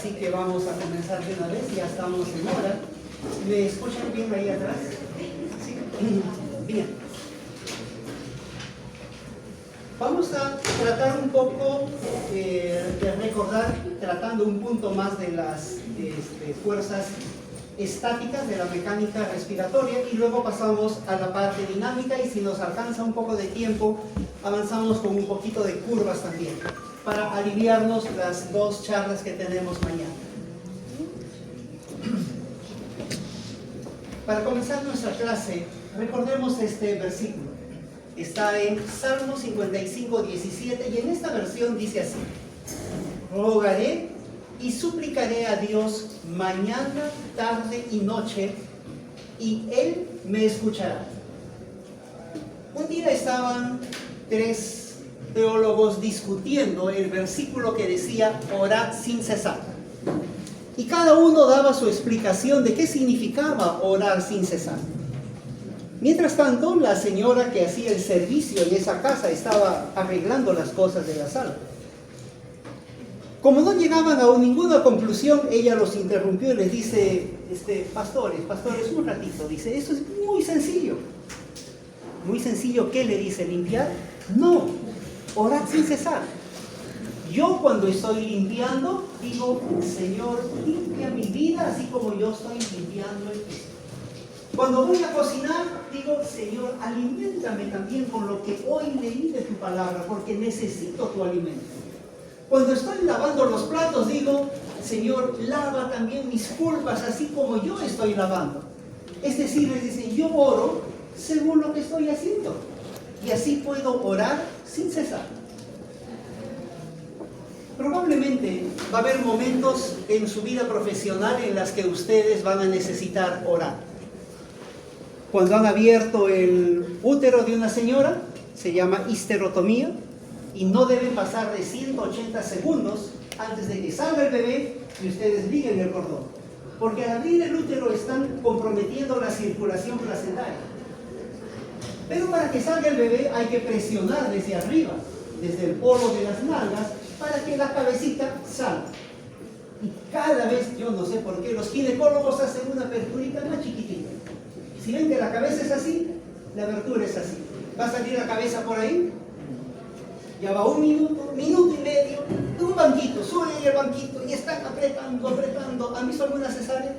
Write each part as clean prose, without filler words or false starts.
así que vamos a comenzar de una vez, ya estamos en hora. ¿Me escuchan bien ahí atrás? ¿Sí? Bien. Vamos a tratar un poco de recordar, tratando un punto más de las fuerzas estáticas de la mecánica respiratoria, y luego pasamos a la parte dinámica, y si nos alcanza un poco de tiempo avanzamos con un poquito de curvas también, para aliviarnos las dos charlas que tenemos mañana. Para comenzar nuestra clase, recordemos este versículo. Está en Salmo 55, 17, y en esta versión dice así: rogaré y suplicaré a Dios mañana, tarde y noche, y Él me escuchará. Un día estaban tres teólogos discutiendo el versículo que decía orad sin cesar, y cada uno daba su explicación de qué significaba orar sin cesar. Mientras tanto, la señora que hacía el servicio en esa casa estaba arreglando las cosas de la sala. Como no llegaban a ninguna conclusión, ella los interrumpió y les dice: pastores, un ratito. Dice: esto es muy sencillo. Muy sencillo. ¿Qué le dice? ¿Limpiar? No, orad sin cesar. Yo, cuando estoy limpiando, digo: Señor, limpia mi vida así como yo estoy limpiando el piso. Cuando voy a cocinar, digo: Señor, aliméntame también con lo que hoy leí de tu palabra, porque necesito tu alimento. Cuando estoy lavando los platos, digo: Señor, lava también mis culpas, así como yo estoy lavando. Es decir, les dice, yo oro según lo que estoy haciendo. Y así puedo orar sin cesar. Probablemente va a haber momentos en su vida profesional en los que ustedes van a necesitar orar. Cuando han abierto el útero de una señora, se llama histerotomía, y no deben pasar de 180 segundos antes de que salga el bebé y ustedes liguen el cordón. Porque al abrir el útero están comprometiendo la circulación placentaria. Pero para que salga el bebé hay que presionar desde arriba, desde el polo de las nalgas, para que la cabecita salga. Y cada vez, yo no sé por qué, los ginecólogos hacen una aperturita más chiquitita. Si ven que la cabeza es así, la abertura es así. ¿Va a salir la cabeza por ahí? Ya va un minuto y medio, un banquito, suben el banquito y están apretando. ¿Han visto alguna cesárea?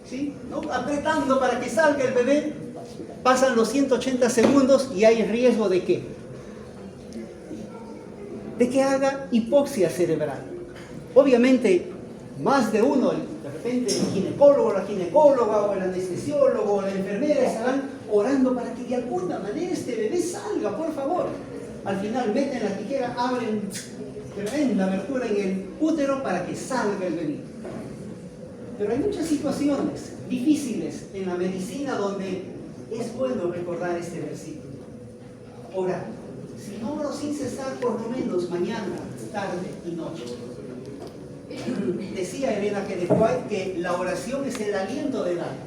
¿Sí? ¿No? Apretando para que salga el bebé. Pasan los 180 segundos y hay riesgo ¿de qué? De que haga hipoxia cerebral. Obviamente, más de uno, de repente el ginecólogo, la ginecóloga o el anestesiólogo o la enfermera estarán orando para que de alguna manera este bebé salga, por favor. Al final meten la tijera, abren la abertura en el útero para que salga el bebé. Pero hay muchas situaciones difíciles en la medicina donde es bueno recordar este versículo. Orar. Si no oro sin cesar, por lo menos mañana, tarde y noche. Decía Elena G. de White que la oración es el aliento del alma.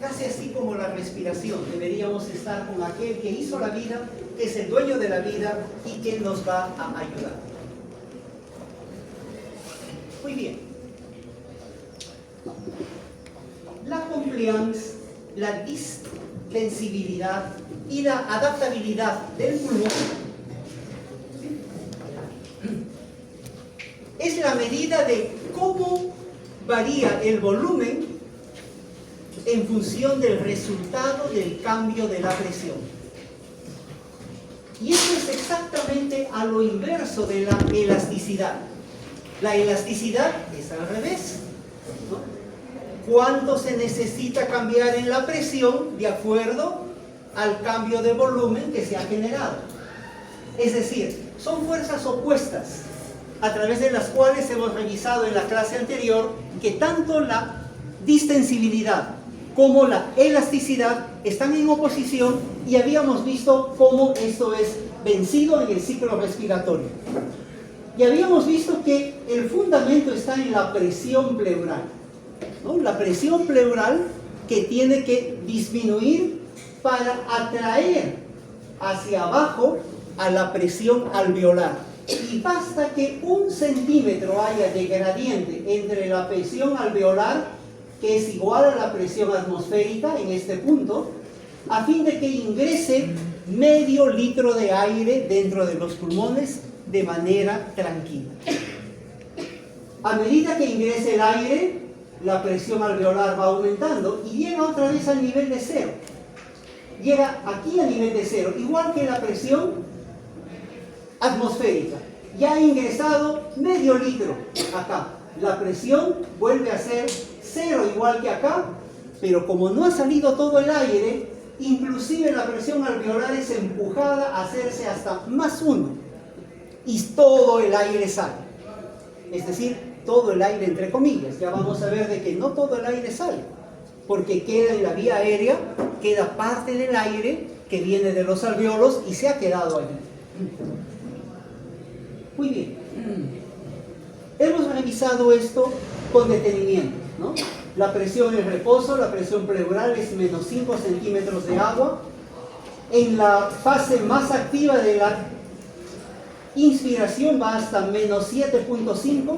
Casi así como la respiración, deberíamos estar con aquel que hizo la vida, que es el dueño de la vida y que nos va a ayudar. Muy bien. La compliance, la distensibilidad y la adaptabilidad del pulmón es la medida de cómo varía el volumen en función del resultado del cambio de la presión. Y eso es exactamente a lo inverso de la elasticidad. La elasticidad es al revés, ¿no? ¿Cuánto se necesita cambiar en la presión de acuerdo al cambio de volumen que se ha generado? Es decir, son fuerzas opuestas, a través de las cuales hemos revisado en la clase anterior que tanto la distensibilidad como la elasticidad están en oposición, y habíamos visto cómo esto es vencido en el ciclo respiratorio. Y habíamos visto que el fundamento está en la presión pleural, ¿no? La presión pleural que tiene que disminuir para atraer hacia abajo a la presión alveolar. Y basta que 1 centímetro haya de gradiente entre la presión alveolar, que es igual a la presión atmosférica en este punto, a fin de que ingrese medio litro de aire dentro de los pulmones de manera tranquila. A medida que ingrese el aire, la presión alveolar va aumentando y llega otra vez al nivel de cero. Llega aquí a nivel de cero, igual que la presión atmosférica. Ya ha ingresado medio litro acá. La presión vuelve a ser cero, igual que acá, pero como no ha salido todo el aire, inclusive la presión alveolar es empujada a hacerse hasta +1 y todo el aire sale. Es decir, todo el aire entre comillas. Ya vamos a ver de que no todo el aire sale, porque queda en la vía aérea, queda parte del aire que viene de los alveolos y se ha quedado allí. Muy bien. Hemos revisado esto con detenimiento, ¿no? La presión en reposo, la presión pleural es -5 centímetros de agua. En la fase más activa de la inspiración va hasta -7.5.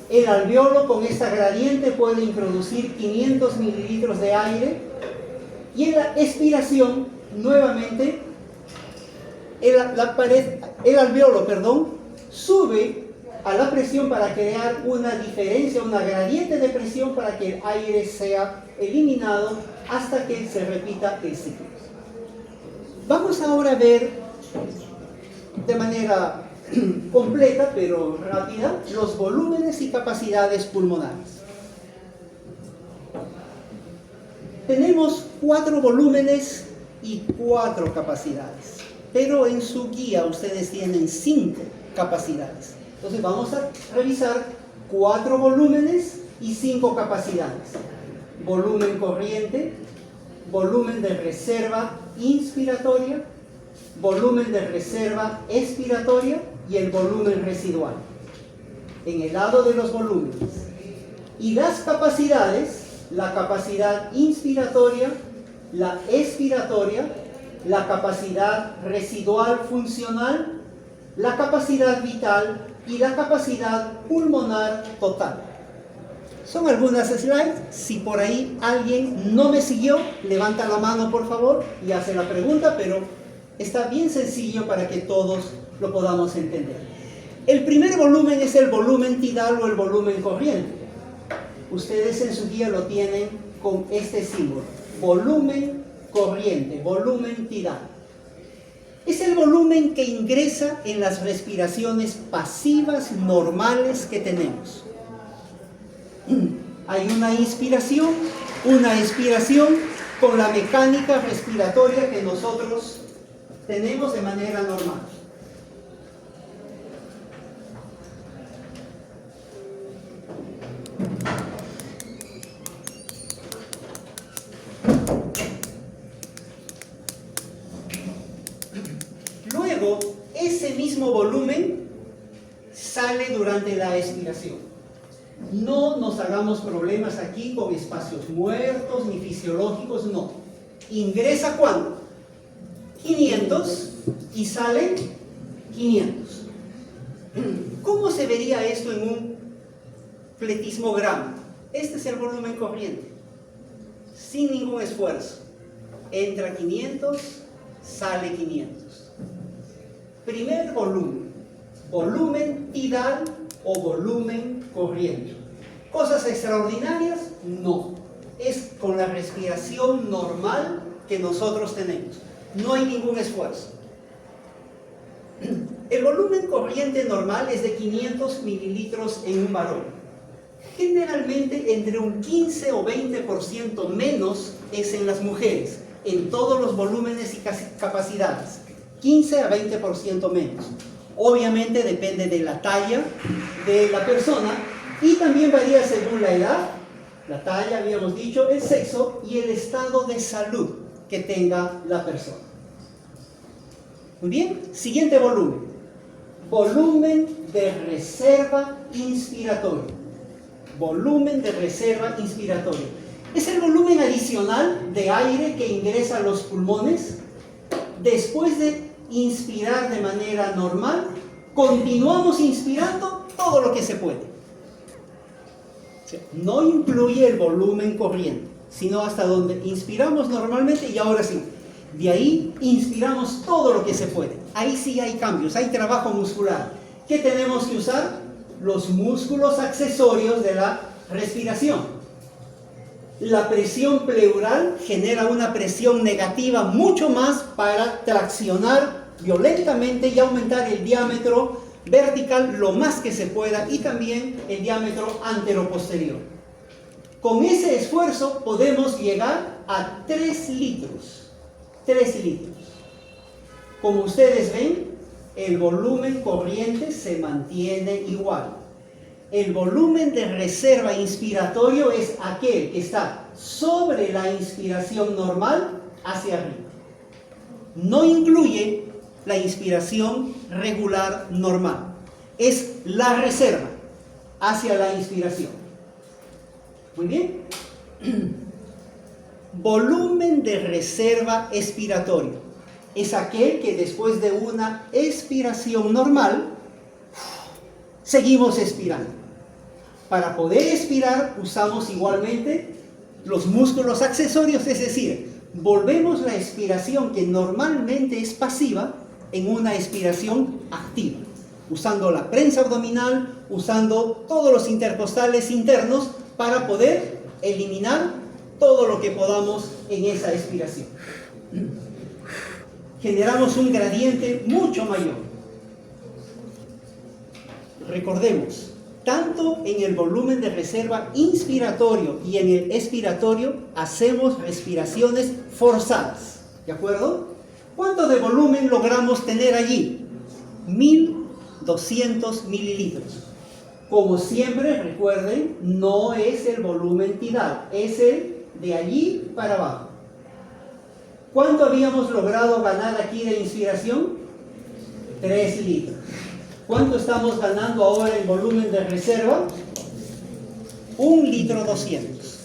El alveolo con esta gradiente puede introducir 500 mililitros de aire. Y en la expiración, nuevamente, el alveolo, sube a la presión para crear una diferencia, una gradiente de presión para que el aire sea eliminado hasta que se repita el ciclo. Vamos ahora a ver de manera completa pero rápida los volúmenes y capacidades pulmonares. Tenemos 4 volúmenes y 4 capacidades, pero en su guía ustedes tienen 5 capacidades. Entonces vamos a revisar 4 volúmenes y 5 capacidades. Volumen corriente, volumen de reserva inspiratoria, volumen de reserva expiratoria y el volumen residual. En el lado de los volúmenes. Y las capacidades, la capacidad inspiratoria, la expiratoria, la capacidad residual funcional, la capacidad vital y la capacidad pulmonar total. Son algunas slides. Si por ahí alguien no me siguió, levanta la mano por favor y hace la pregunta, pero está bien sencillo para que todos lo podamos entender. El primer volumen es el volumen tidal o el volumen corriente. Ustedes en su guía lo tienen con este símbolo: volumen corriente, volumen tidal. Es el volumen que ingresa en las respiraciones pasivas normales que tenemos. Hay una inspiración, una expiración con la mecánica respiratoria que nosotros tenemos de manera normal. Luego, ese mismo volumen sale durante la expiración. No nos hagamos problemas aquí con espacios muertos ni fisiológicos, no. Ingresa ¿cuándo? 500 y sale 500. ¿Cómo se vería esto en un pletismograma? Este es el volumen corriente, sin ningún esfuerzo. Entra 500, sale 500. Primer volumen, volumen tidal o volumen corriente. ¿Cosas extraordinarias? No. Es con la respiración normal que nosotros tenemos. No hay ningún esfuerzo. El volumen corriente normal es de 500 mililitros en un varón. Generalmente entre un 15 o 20% menos es en las mujeres, en todos los volúmenes y capacidades. 15 a 20% menos. Obviamente depende de la talla de la persona y también varía según la edad, la talla, habíamos dicho, el sexo y el estado de salud que tenga la persona. Muy bien, siguiente volumen. Volumen de reserva inspiratoria. Volumen de reserva inspiratoria. Es el volumen adicional de aire que ingresa a los pulmones después de inspirar de manera normal continuamos inspirando todo lo que se puede. O sea, no incluye el volumen corriente, sino hasta donde inspiramos normalmente y ahora sí. De ahí inspiramos todo lo que se puede. Ahí sí hay cambios, hay trabajo muscular. ¿Qué tenemos que usar? Los músculos accesorios de la respiración. La presión pleural genera una presión negativa mucho más para traccionar violentamente y aumentar el diámetro vertical lo más que se pueda y también el diámetro anteroposterior. Con ese esfuerzo podemos llegar a 3 litros. 3 litros. Como ustedes ven, el volumen corriente se mantiene igual. El volumen de reserva inspiratorio es aquel que está sobre la inspiración normal hacia arriba. No incluye la inspiración regular normal. Es la reserva hacia la inspiración. Muy bien. Volumen de reserva expiratorio es aquel que después de una expiración normal seguimos expirando. Para poder expirar usamos igualmente los músculos accesorios, es decir, volvemos la expiración que normalmente es pasiva en una expiración activa, usando la prensa abdominal, usando todos los intercostales internos para poder eliminar todo lo que podamos en esa expiración. Generamos un gradiente mucho mayor. Recordemos, tanto en el volumen de reserva inspiratorio y en el expiratorio hacemos respiraciones forzadas, ¿de acuerdo? ¿Cuánto de volumen logramos tener allí? 1200 mililitros. Como siempre, recuerden, no es el volumen tidal, es el de allí para abajo. ¿Cuánto habíamos logrado ganar aquí de inspiración? 3 litros. ¿Cuánto estamos ganando ahora en volumen de reserva? 1 litro 200.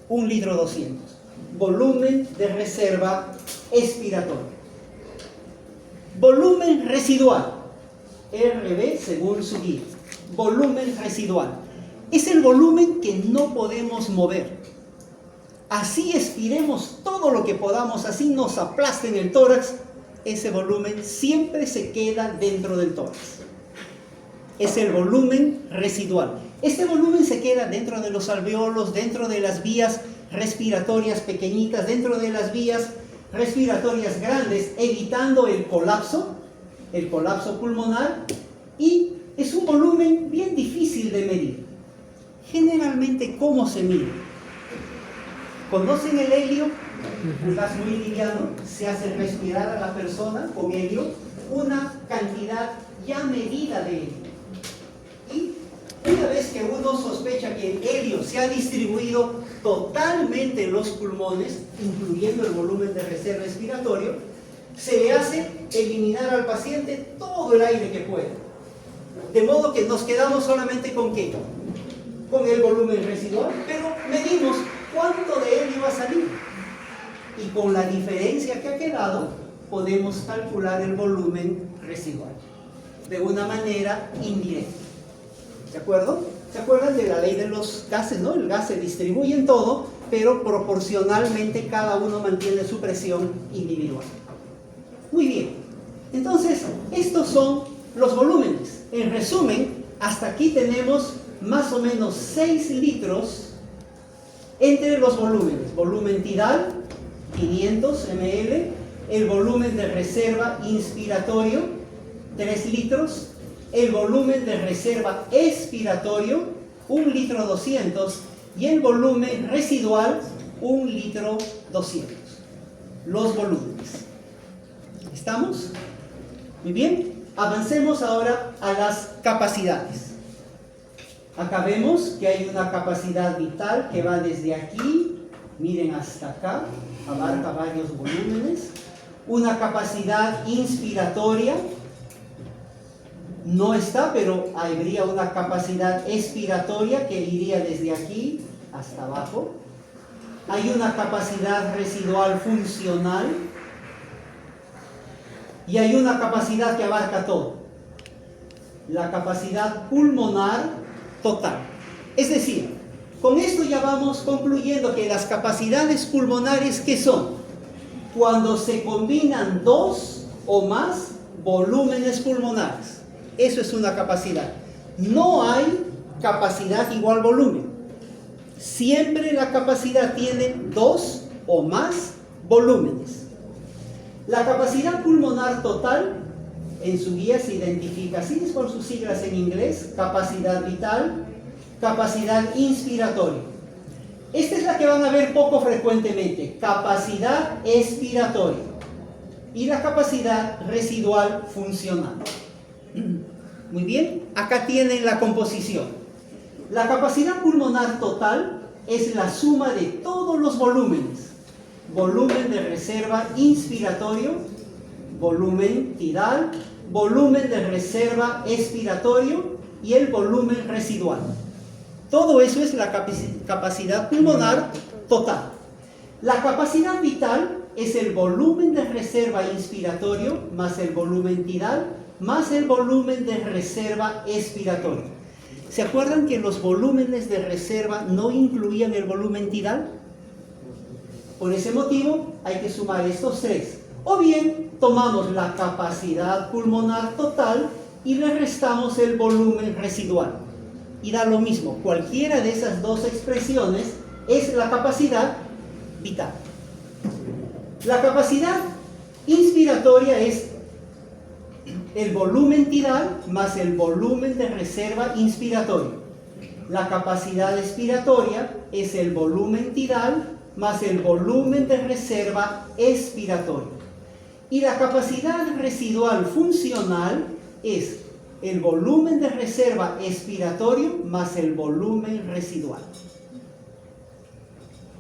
1 litro 200. Volumen de reserva expiratoria. Volumen residual. RB según su guía. Volumen residual. Es el volumen que no podemos mover. Así expiremos todo lo que podamos, así nos aplasten el tórax, ese volumen siempre se queda dentro del tórax. Es el volumen residual. Este volumen se queda dentro de los alveolos, dentro de las vías respiratorias pequeñitas, dentro de las vías respiratorias grandes, evitando el colapso pulmonar, y es un volumen bien difícil de medir. Generalmente, ¿cómo se mide? ¿Conocen el helio? Un gas muy liviano, se hace respirar a la persona con helio, una cantidad ya medida de helio. Y una vez que uno sospecha que el helio se ha distribuido totalmente en los pulmones, incluyendo el volumen de reserva respiratorio, se le hace eliminar al paciente todo el aire que pueda. De modo que nos quedamos solamente con ¿qué? Con el volumen residual, pero medimos cuánto de helio va a salir. Y con la diferencia que ha quedado, podemos calcular el volumen residual de una manera indirecta. ¿De acuerdo? ¿Se acuerdan de la ley de los gases, no? El gas se distribuye en todo, pero proporcionalmente cada uno mantiene su presión individual. Muy bien. Entonces, estos son los volúmenes. En resumen, hasta aquí tenemos más o menos 6 litros entre los volúmenes. Volumen tidal, 500 ml. El volumen de reserva inspiratorio, 3 litros. El volumen de reserva expiratorio, 1 litro 200. Y el volumen residual, 1 litro 200. Los volúmenes. ¿Estamos? Muy bien. Avancemos ahora a las capacidades. Acá vemos que hay una capacidad vital que va desde aquí, miren, hasta acá, abarca varios volúmenes. Una capacidad inspiratoria, no está, pero habría una capacidad expiratoria que iría desde aquí hasta abajo. Hay una capacidad residual funcional y hay una capacidad que abarca todo. la capacidad pulmonar total. Es decir, con esto ya vamos concluyendo que las capacidades pulmonares, ¿qué son? Cuando se combinan dos o más volúmenes pulmonares. Eso es una capacidad. No hay capacidad igual volumen. Siempre la capacidad tiene dos o más volúmenes. La capacidad pulmonar total, en su guía se identifica así, es por sus siglas en inglés: capacidad vital, capacidad inspiratoria. Esta es la que van a ver poco frecuentemente: capacidad expiratoria y la capacidad residual funcional. Muy bien, acá tienen la composición. La capacidad pulmonar total es la suma de todos los volúmenes: volumen de reserva inspiratorio, volumen tidal, volumen de reserva expiratorio y el volumen residual. Todo eso es la capacidad pulmonar total. La capacidad vital es el volumen de reserva inspiratorio más el volumen tidal más el volumen de reserva expiratorio. ¿Se acuerdan que los volúmenes de reserva no incluían el volumen tidal? Por ese motivo hay que sumar estos tres. O bien tomamos la capacidad pulmonar total y le restamos el volumen residual. Y da lo mismo, cualquiera de esas dos expresiones es la capacidad vital. La capacidad inspiratoria es el volumen tidal más el volumen de reserva inspiratorio. La capacidad expiratoria es el volumen tidal más el volumen de reserva expiratorio. Y la capacidad residual funcional es el volumen de reserva expiratorio más el volumen residual.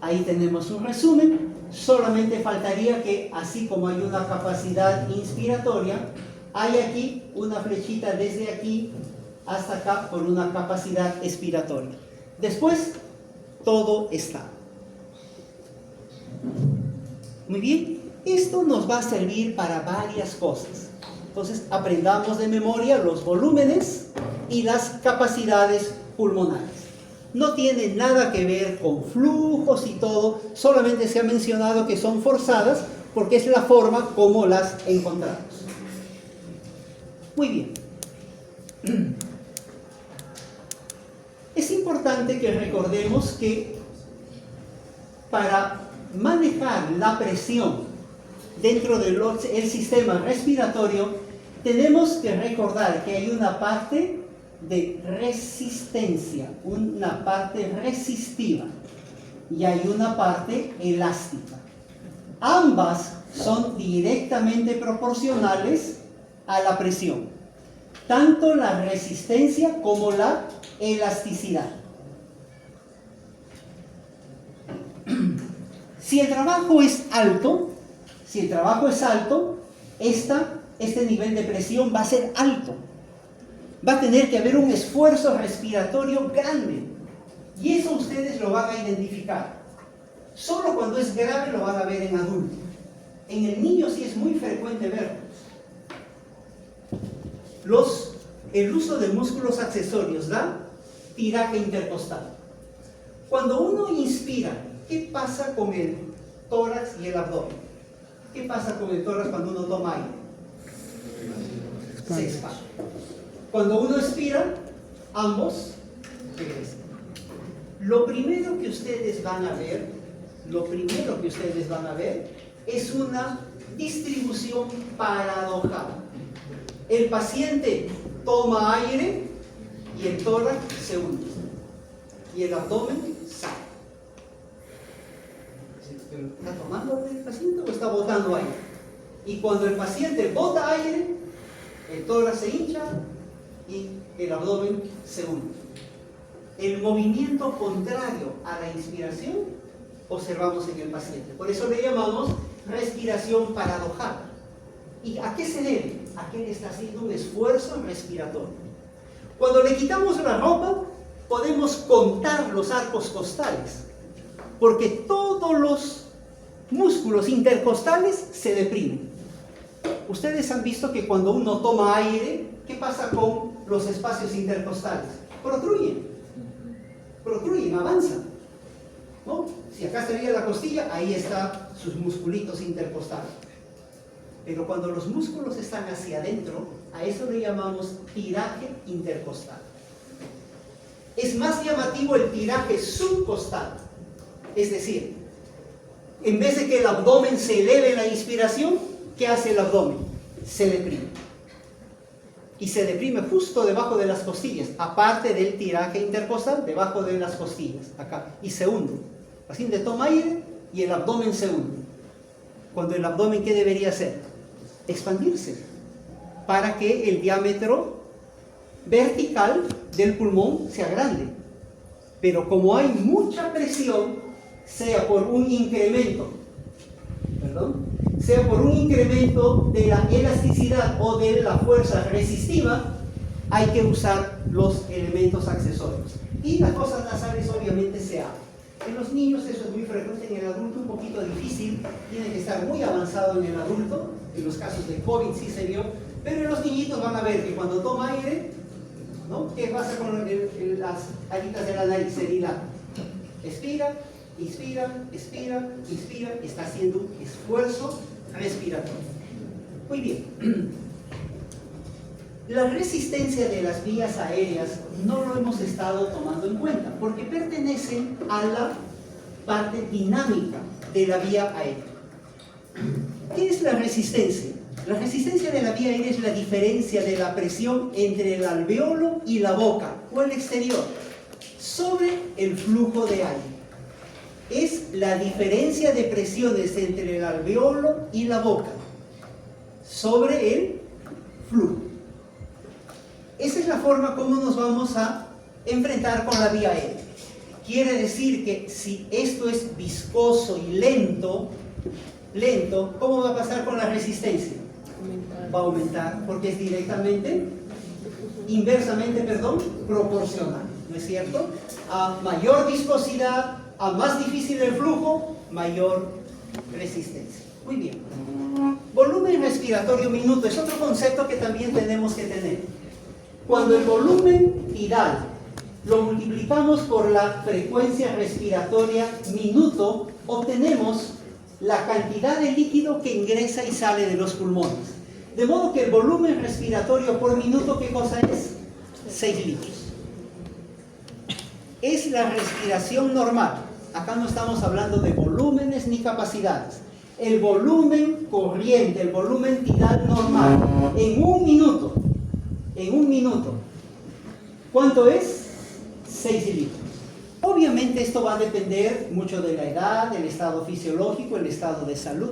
Ahí tenemos un resumen. Solamente faltaría que, así como hay una capacidad inspiratoria, hay aquí una flechita desde aquí hasta acá por una capacidad expiratoria. Después, todo está. Muy bien, esto nos va a servir para varias cosas. Entonces, aprendamos de memoria los volúmenes y las capacidades pulmonares. No tiene nada que ver con flujos y todo, solamente se ha mencionado que son forzadas porque es la forma como las encontramos. Muy bien. Es importante que recordemos que para manejar la presión dentro del sistema respiratorio, tenemos que recordar que hay una parte de resistencia, una parte resistiva, y hay una parte elástica. Ambas son directamente proporcionales a la presión, tanto la resistencia como la elasticidad. Si el trabajo es alto, este nivel de presión va a ser alto. Va a tener que haber un esfuerzo respiratorio grande. Y eso ustedes lo van a identificar. Solo cuando es grave lo van a ver en adultos. En el niño sí es muy frecuente verlo. El uso de músculos accesorios da tiraje intercostal. Cuando uno inspira, ¿qué pasa con el tórax y el abdomen? ¿Qué pasa con el tórax cuando uno toma aire? Se expande. Cuando uno expira, ambos regresan. Lo primero que ustedes van a ver es una distribución paradojal. El paciente toma aire y el tórax se hunde y el abdomen sale. ¿Está tomando aire el paciente o está botando aire? Y cuando el paciente bota aire, el tórax se hincha y el abdomen se hunde. El movimiento contrario a la inspiración observamos en el paciente. Por eso le llamamos respiración paradojal. ¿Y a qué se debe? A que él está haciendo un esfuerzo respiratorio. Cuando le quitamos la ropa, podemos contar los arcos costales, porque todos los músculos intercostales se deprimen. Ustedes han visto que cuando uno toma aire, ¿qué pasa con los espacios intercostales? Protruyen, avanzan, ¿no? Si acá sería la costilla, ahí están sus musculitos intercostales. Pero cuando los músculos están hacia adentro, a eso le llamamos tiraje intercostal. Es más llamativo el tiraje subcostal. Es decir, en vez de que el abdomen se eleve en la inspiración, ¿qué hace el abdomen? Se deprime. Y se deprime justo debajo de las costillas, aparte del tiraje intercostal, debajo de las costillas, acá. Y se hunde. El paciente toma aire y el abdomen se hunde. Cuando el abdomen, ¿qué debería hacer? Expandirse, para que el diámetro vertical del pulmón sea grande. Pero como hay mucha presión, sea por un incremento de la elasticidad o de la fuerza resistiva, hay que usar los elementos accesorios. Y las fosas nasales obviamente se abren. En los niños eso es muy frecuente, en el adulto un poquito difícil, tiene que estar muy avanzado en el adulto, en los casos de COVID sí se vio, pero en los niñitos van a ver que cuando toma aire, ¿no? ¿Qué pasa con las alitas de la nariz? Se dilatan. Expira, inspira, expira, inspira, y está haciendo un esfuerzo respiratorio. Muy bien. La resistencia de las vías aéreas no lo hemos estado tomando en cuenta porque pertenecen a la parte dinámica de la vía aérea. ¿Qué es la resistencia? La resistencia de la vía aérea es la diferencia de la presión entre el alveolo y la boca o el exterior sobre el flujo de aire. Es la diferencia de presiones entre el alveolo y la boca sobre el flujo. Esa es la forma como nos vamos a enfrentar con la vía aérea. Quiere decir que si esto es viscoso y lento, ¿cómo va a pasar con la resistencia? Va a aumentar porque es inversamente proporcional, ¿no es cierto? A mayor viscosidad, a más difícil el flujo, mayor resistencia. Muy bien. Volumen respiratorio minuto es otro concepto que también tenemos que tener. Cuando el volumen tidal lo multiplicamos por la frecuencia respiratoria minuto, obtenemos la cantidad de líquido que ingresa y sale de los pulmones. De modo que el volumen respiratorio por minuto, ¿qué cosa es? 6 litros. Es la respiración normal. Acá no estamos hablando de volúmenes ni capacidades. El volumen corriente, el volumen tidal normal, en un minuto, ¿cuánto es? 6 litros. Obviamente esto va a depender mucho de la edad, del estado fisiológico, el estado de salud.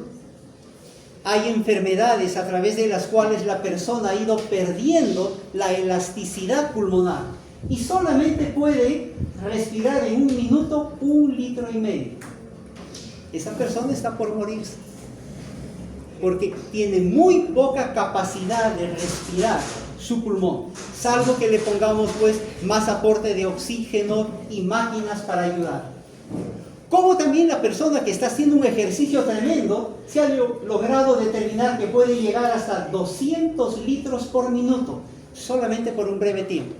Hay enfermedades a través de las cuales la persona ha ido perdiendo la elasticidad pulmonar y solamente puede respirar en un minuto 1,5 litros. Esa persona está por morirse porque tiene muy poca capacidad de respirar su pulmón, salvo que le pongamos pues más aporte de oxígeno y máquinas para ayudar. Como también la persona que está haciendo un ejercicio tremendo se ha logrado determinar que puede llegar hasta 200 litros por minuto, solamente por un breve tiempo.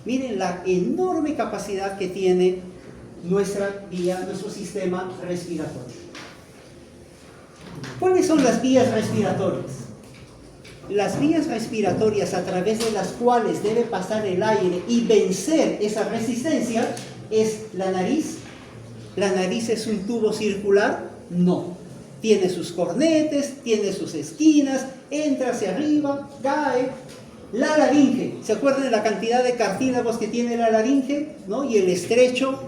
Miren la enorme capacidad que tiene nuestro sistema respiratorio. ¿Cuáles son las vías respiratorias? Las vías respiratorias a través de las cuales debe pasar el aire y vencer esa resistencia es la nariz. ¿La nariz es un tubo circular? No. Tiene sus cornetes, tiene sus esquinas, entra hacia arriba, cae. La laringe, ¿se acuerdan de la cantidad de cartílagos que tiene la laringe? ¿No? Y el estrecho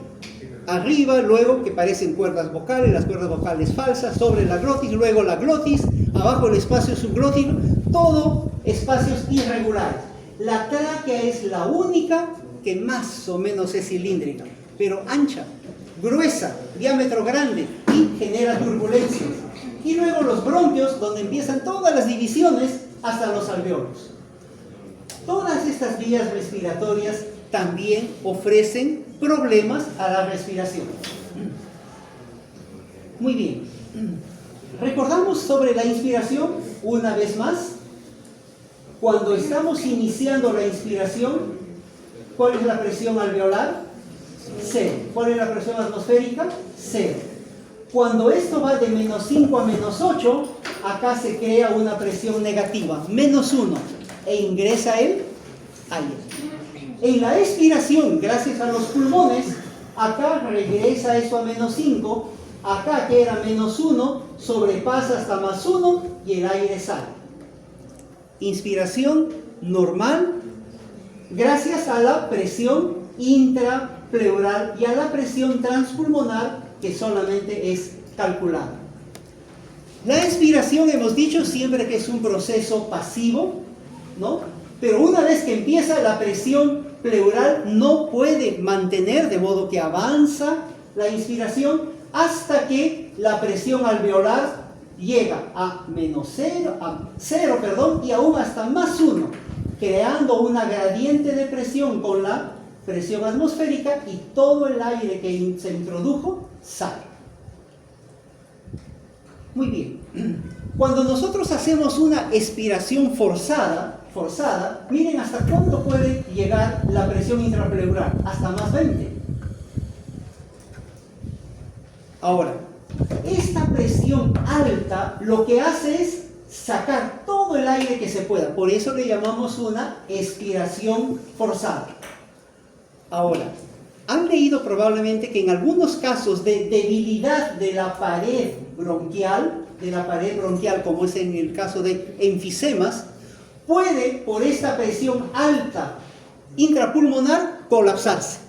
arriba, luego que parecen cuerdas vocales, las cuerdas vocales falsas, sobre la glotis, luego la glotis, abajo el espacio subglótico, todo espacios irregulares. La tráquea es la única que más o menos es cilíndrica, pero ancha, gruesa, diámetro grande y genera turbulencias. Y luego los bronquios, donde empiezan todas las divisiones hasta los alveolos. Todas estas vías respiratorias también ofrecen problemas a la respiración. Muy bien. Recordamos sobre la inspiración una vez más. Cuando estamos iniciando la inspiración, ¿cuál es la presión alveolar? 0. ¿Cuál es la presión atmosférica? 0. Cuando esto va de -5 a -8, acá se crea una presión negativa, -1, e ingresa el aire. En la expiración, gracias a los pulmones, acá regresa eso a -5, acá que era -1, sobrepasa hasta +1 y el aire sale. Inspiración normal, gracias a la presión intrapleural y a la presión transpulmonar, que solamente es calculada. La expiración, hemos dicho siempre que es un proceso pasivo, ¿no? Pero una vez que empieza, la presión pleural no puede mantener, de modo que avanza la inspiración hasta que la presión alveolar llega a -0, y aún hasta +1, creando una gradiente de presión con la presión atmosférica, y todo el aire que se introdujo sale. Muy bien. Cuando nosotros hacemos una expiración forzada, miren hasta cuánto puede llegar la presión intrapleural, hasta +20. Ahora, esta presión alta lo que hace es sacar todo el aire que se pueda. Por eso le llamamos una expiración forzada. Ahora, han leído probablemente que en algunos casos de debilidad de la pared bronquial, como es en el caso de enfisemas, puede, por esta presión alta intrapulmonar, colapsarse.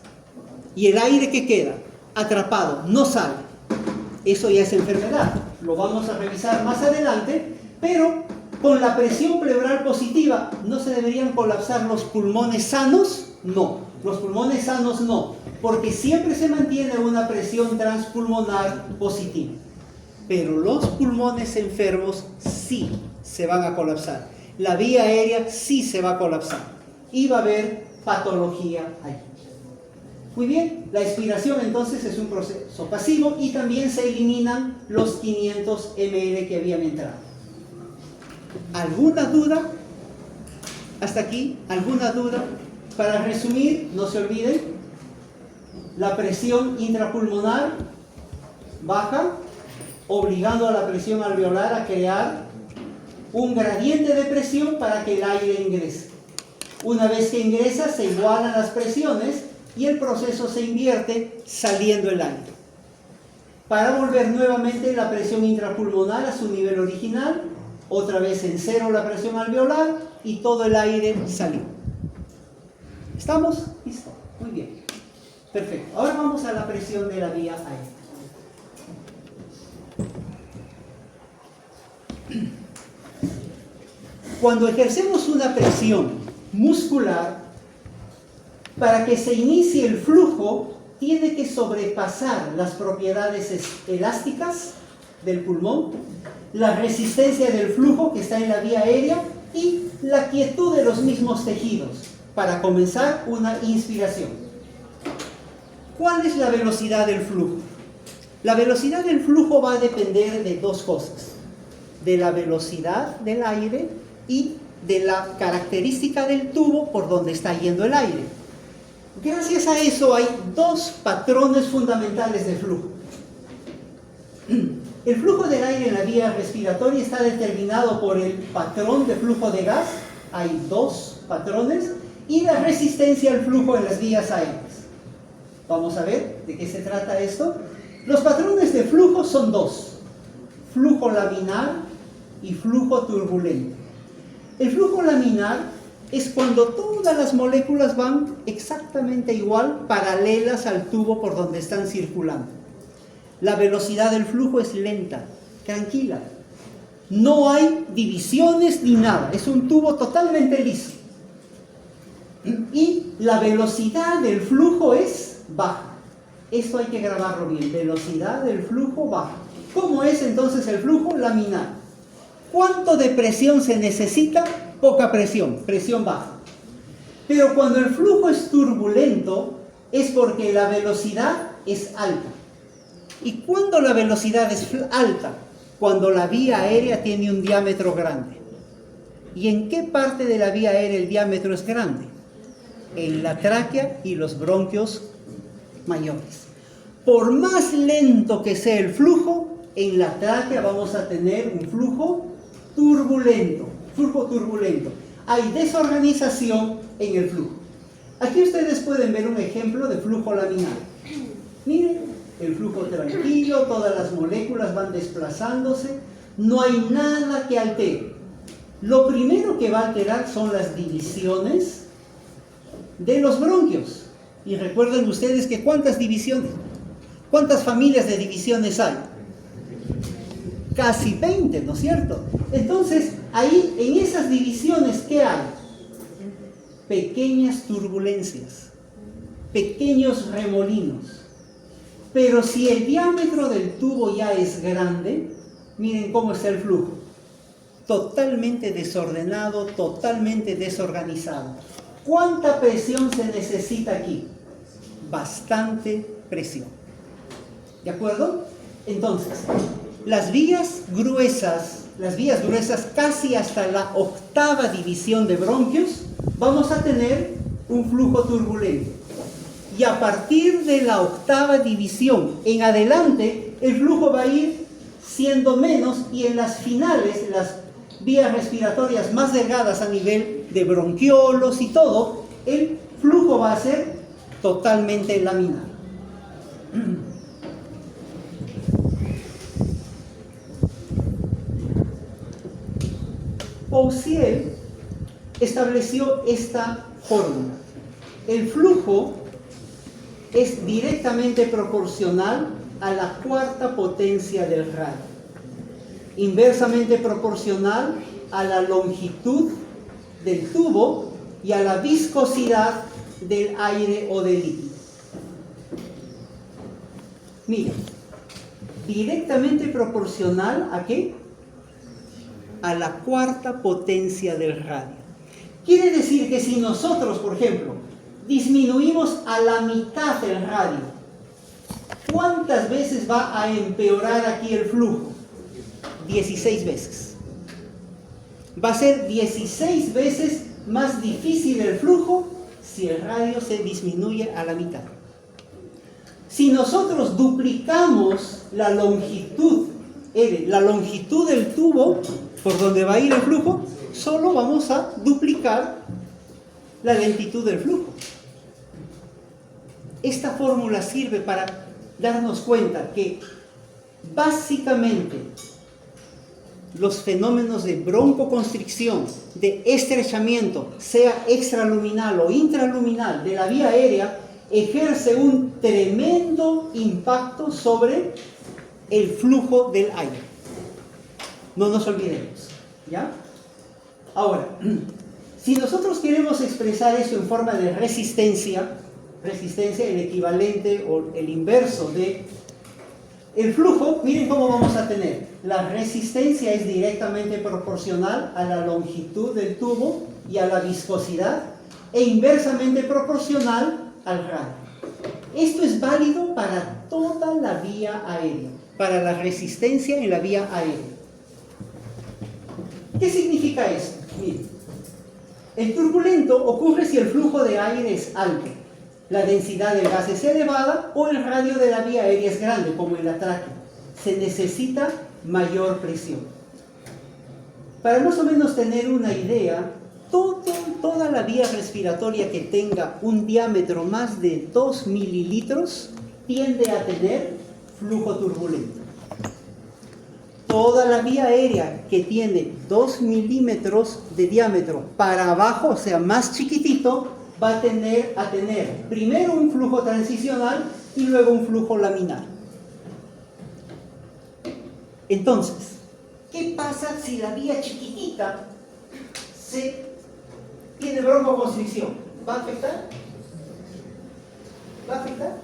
Y el aire que queda atrapado no sale. Eso ya es enfermedad. Lo vamos a revisar más adelante, pero con la presión pleural positiva, ¿no se deberían colapsar los pulmones sanos? No, los pulmones sanos no, porque siempre se mantiene una presión transpulmonar positiva. Pero los pulmones enfermos sí se van a colapsar. La vía aérea sí se va a colapsar. Y va a haber patología allí. Muy bien, la expiración entonces es un proceso pasivo y también se eliminan los 500 ml que habían entrado. ¿Alguna duda? ¿Hasta aquí? ¿Alguna duda? Para resumir, no se olviden, la presión intrapulmonar baja, obligando a la presión alveolar a crear un gradiente de presión para que el aire ingrese. Una vez que ingresa, se igualan las presiones y el proceso se invierte saliendo el aire, para volver nuevamente la presión intrapulmonar a su nivel original, otra vez en 0 la presión alveolar y todo el aire salió. ¿Estamos? Listo. Muy bien. Perfecto. Ahora vamos a la presión de la vía aérea. Cuando ejercemos una presión muscular, para que se inicie el flujo, tiene que sobrepasar las propiedades elásticas del pulmón, la resistencia del flujo que está en la vía aérea y la quietud de los mismos tejidos para comenzar una inspiración. ¿Cuál es la velocidad del flujo? La velocidad del flujo va a depender de dos cosas: de la velocidad del aire y de la característica del tubo por donde está yendo el aire. Gracias a eso hay dos patrones fundamentales de flujo. El flujo del aire en la vía respiratoria está determinado por el patrón de flujo de gas, hay dos patrones, y la resistencia al flujo en las vías aéreas. Vamos a ver de qué se trata esto. Los patrones de flujo son dos: flujo laminar y flujo turbulento. El flujo laminar es cuando todas las moléculas van exactamente igual, paralelas al tubo por donde están circulando. La velocidad del flujo es lenta, tranquila. No hay divisiones ni nada, es un tubo totalmente liso. Y la velocidad del flujo es baja. Esto hay que grabarlo bien: velocidad del flujo baja. ¿Cómo es entonces el flujo laminar? ¿Cuánto de presión se necesita? Poca presión, presión baja. Pero cuando el flujo es turbulento, es porque la velocidad es alta. ¿Y cuándo la velocidad es alta? Cuando la vía aérea tiene un diámetro grande. ¿Y en qué parte de la vía aérea el diámetro es grande? En la tráquea y los bronquios mayores. Por más lento que sea el flujo, en la tráquea vamos a tener un flujo turbulento. Hay desorganización en el flujo. Aquí ustedes pueden ver un ejemplo de flujo laminar. Miren, el flujo tranquilo, todas las moléculas van desplazándose, no hay nada que altere. Lo primero que va a alterar son las divisiones de los bronquios. Y recuerden ustedes que ¿cuántas divisiones? ¿Cuántas familias de divisiones hay? Casi 20, ¿no es cierto? Entonces, ahí en esas divisiones, ¿qué hay? Pequeñas turbulencias, pequeños remolinos. Pero si el diámetro del tubo ya es grande, miren cómo está el flujo. Totalmente desordenado, totalmente desorganizado. ¿Cuánta presión se necesita aquí? Bastante presión. ¿De acuerdo? Entonces, las vías gruesas casi hasta la 8ª división de bronquios, vamos a tener un flujo turbulento. Y a partir de la 8ª división en adelante, el flujo va a ir siendo menos, y en las finales, las vías respiratorias más delgadas a nivel de bronquiolos y todo, el flujo va a ser totalmente laminar. Poussier estableció esta fórmula. El flujo es directamente proporcional a la 4ª potencia del radio, inversamente proporcional a la longitud del tubo y a la viscosidad del aire o del líquido. Miren, directamente proporcional ¿a qué? A la 4ª potencia del radio. Quiere decir que si nosotros, por ejemplo, disminuimos a la mitad el radio, ¿cuántas veces va a empeorar aquí el flujo? 16 veces. Va a ser 16 veces más difícil el flujo si el radio se disminuye a la mitad. Si nosotros duplicamos la longitud del tubo por donde va a ir el flujo, solo vamos a duplicar la lentitud del flujo. Esta fórmula sirve para darnos cuenta que básicamente los fenómenos de broncoconstricción, de estrechamiento, sea extraluminal o intraluminal de la vía aérea, ejerce un tremendo impacto sobre el flujo del aire. No nos olvidemos, ¿ya? Ahora, si nosotros queremos expresar eso en forma de resistencia, el equivalente o el inverso de el flujo, miren cómo vamos a tener. La resistencia es directamente proporcional a la longitud del tubo y a la viscosidad, e inversamente proporcional al radio. Esto es válido para toda la vía aérea, para la resistencia en la vía aérea. ¿Qué significa esto? Miren, el turbulento ocurre si el flujo de aire es alto, la densidad del gas es elevada o el radio de la vía aérea es grande, como en la tráquea. Se necesita mayor presión. Para más o menos tener una idea, toda la vía respiratoria que tenga un diámetro más de 2 mililitros tiende a tener flujo turbulento. Toda la vía aérea que tiene 2 milímetros de diámetro para abajo, o sea, más chiquitito, va a tener primero un flujo transicional y luego un flujo laminar. Entonces, ¿qué pasa si la vía chiquitita tiene broncoconstricción? ¿Va a afectar? ¿Va a afectar?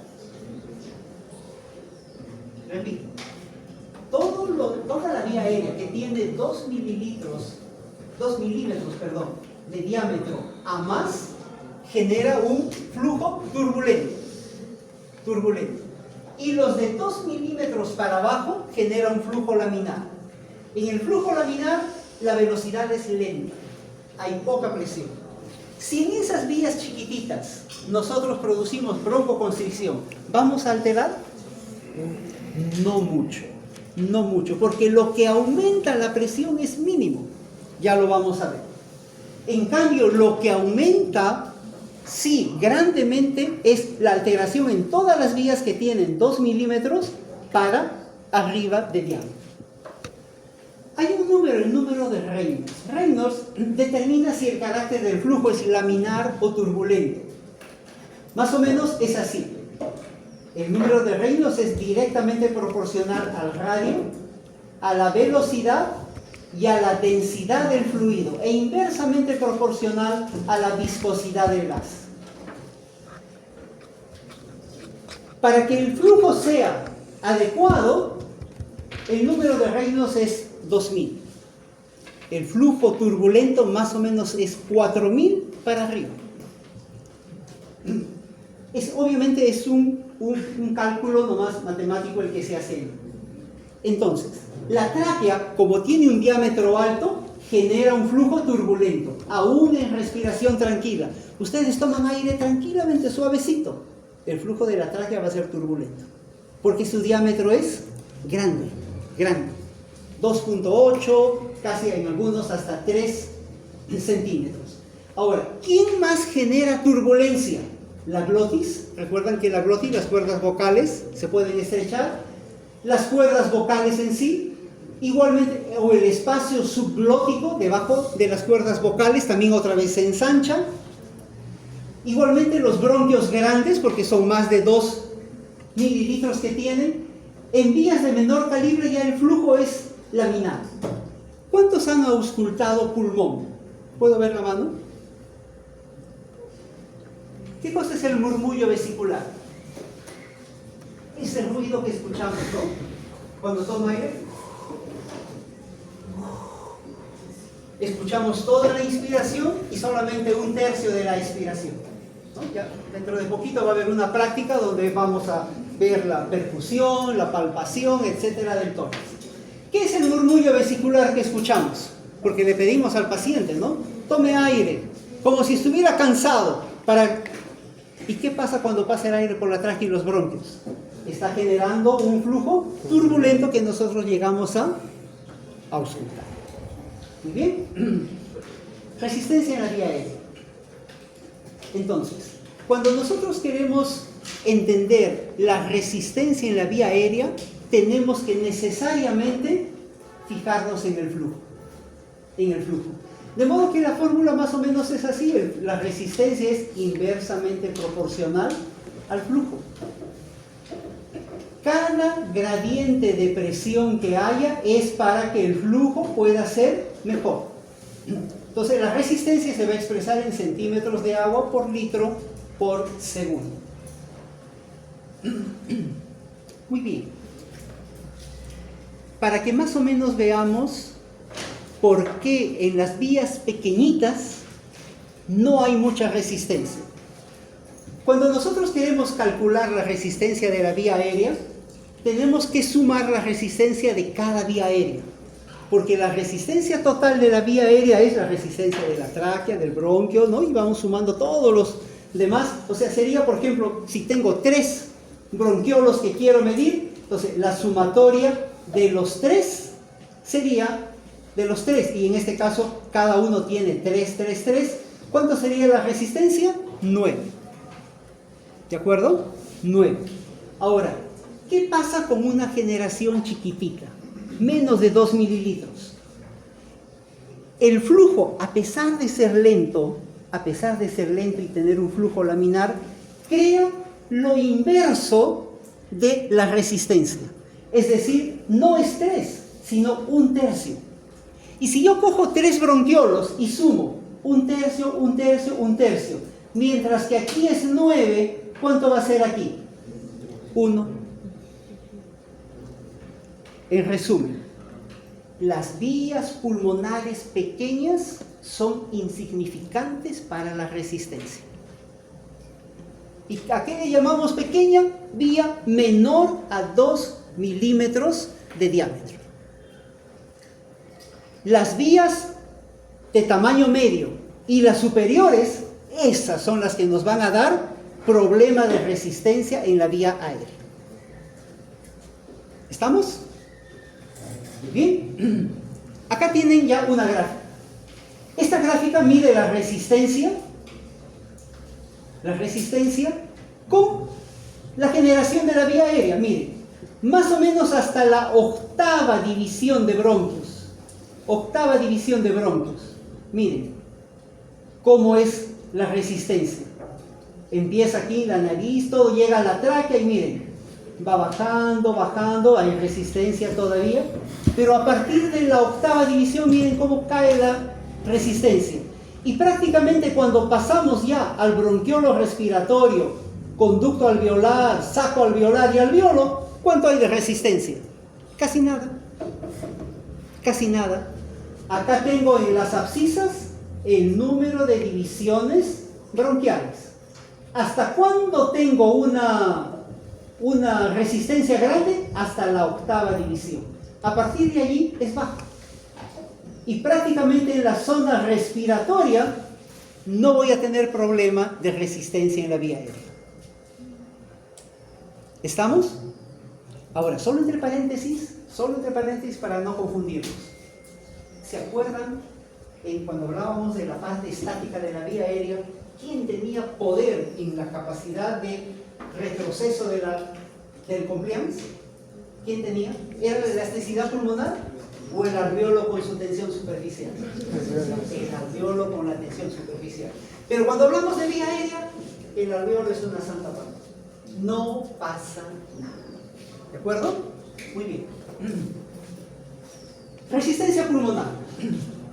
Repito. Toda la vía aérea que tiene 2 milímetros de diámetro a más genera un flujo turbulento. Y los de 2 milímetros para abajo genera un flujo laminar. En el flujo laminar la velocidad es lenta. hay poca presión. Si en esas vías chiquititas nosotros producimos broncoconstricción, ¿vamos a alterar? No mucho, no mucho, porque lo que aumenta la presión es mínimo, ya lo vamos a ver. En cambio, lo que aumenta, sí, grandemente, es la alteración en todas las vías que tienen 2 milímetros para arriba de diámetro. Hay un número, el número de Reynolds. Reynolds determina si el carácter del flujo es laminar o turbulento. Más o menos es así. El número de Reynolds es directamente proporcional al radio, a la velocidad y a la densidad del fluido, e inversamente proporcional a la viscosidad del gas. Para que el flujo sea adecuado, el número de Reynolds es 2000. El flujo turbulento más o menos es 4000 para arriba. Obviamente es un cálculo nomás matemático el que se hace. Entonces, la tráquea, como tiene un diámetro alto, genera un flujo turbulento, aún en respiración tranquila. Ustedes toman aire tranquilamente, suavecito. El flujo de la tráquea va a ser turbulento, porque su diámetro es grande, grande. 2.8, casi en algunos hasta 3 centímetros. Ahora, ¿quién más genera turbulencia? La glotis. Recuerdan que la glotis, las cuerdas vocales, se pueden estrechar. Las cuerdas vocales en sí, igualmente, o el espacio subglótico debajo de las cuerdas vocales, también otra vez se ensancha. Igualmente los bronquios grandes, porque son más de 2 mililitros que tienen. En vías de menor calibre ya el flujo es laminar. ¿Cuántos han auscultado pulmón? ¿Puedo ver la mano? ¿Qué cosa es el murmullo vesicular? Es el ruido que escuchamos, ¿no? Cuando tomo aire. Escuchamos toda la inspiración y solamente 1/3 de la expiración, ¿no? Ya dentro de poquito va a haber una práctica donde vamos a ver la percusión, la palpación, etcétera, del tórax. ¿Qué es el murmullo vesicular que escuchamos? Porque le pedimos al paciente, ¿no? Tome aire, como si estuviera cansado. ¿Y qué pasa cuando pasa el aire por la tráquea y los bronquios? Está generando un flujo turbulento que nosotros llegamos a auscultar. Muy bien. Resistencia en la vía aérea. Entonces, cuando nosotros queremos entender la resistencia en la vía aérea, tenemos que necesariamente fijarnos en el flujo. De modo que la fórmula más o menos es así. La resistencia es inversamente proporcional al flujo. Cada gradiente de presión que haya es para que el flujo pueda ser mejor. Entonces la resistencia se va a expresar en centímetros de agua por litro por segundo. Muy bien. Para que más o menos veamos por qué en las vías pequeñitas no hay mucha resistencia. Cuando nosotros queremos calcular la resistencia de la vía aérea, tenemos que sumar la resistencia de cada vía aérea, porque la resistencia total de la vía aérea es la resistencia de la tráquea, del bronquio, ¿no? Y vamos sumando todos los demás. O sea, sería, por ejemplo, si tengo 3 bronquiolos que quiero medir, entonces la sumatoria de los 3 sería de los 3, y en este caso cada uno tiene 3, 3, 3. ¿Cuánto sería la resistencia? 9. ¿De acuerdo? 9. Ahora, ¿qué pasa con una generación chiquitita? Menos de 2 mililitros. El flujo, a pesar de ser lento y tener un flujo laminar, crea lo inverso de la resistencia. Es decir, no es 3, sino 1/3. Y si yo cojo 3 bronquiolos y sumo 1/3, 1/3, 1/3, mientras que aquí es 9, ¿cuánto va a ser aquí? 1. En resumen, las vías pulmonares pequeñas son insignificantes para la resistencia. ¿Y a qué le llamamos pequeña? Vía menor a 2 milímetros de diámetro. Las vías de tamaño medio y las superiores, esas son las que nos van a dar problema de resistencia en la vía aérea. ¿Estamos? Bien. Acá tienen ya una gráfica. Esta gráfica mide la resistencia con la generación de la vía aérea. Miren, más o menos hasta la octava división de bronquios. Octava división de bronquios. Miren cómo es la resistencia. Empieza aquí la nariz, todo llega a la tráquea y miren, va bajando, bajando, hay resistencia todavía, pero a partir de la octava división miren cómo cae la resistencia. Y prácticamente cuando pasamos ya al bronquiolo respiratorio, conducto alveolar, saco alveolar y alveolo, ¿cuánto hay de resistencia? Casi nada. Casi nada. Acá tengo en las abscisas el número de divisiones bronquiales. ¿Hasta cuándo tengo una resistencia grande? Hasta la octava división. A partir de allí es baja. Y prácticamente en la zona respiratoria no voy a tener problema de resistencia en la vía aérea. ¿Estamos? Ahora, solo entre paréntesis para no confundirnos. ¿Se acuerdan cuando hablábamos de la parte estática de la vía aérea? ¿Quién tenía poder en la capacidad de retroceso del compliance? ¿Quién tenía? ¿Era la elasticidad pulmonar o el alveolo con su tensión superficial? El alveolo con la tensión superficial. Pero cuando hablamos de vía aérea, el alveolo es una santa parte. No pasa nada. ¿De acuerdo? Muy bien. Resistencia pulmonar.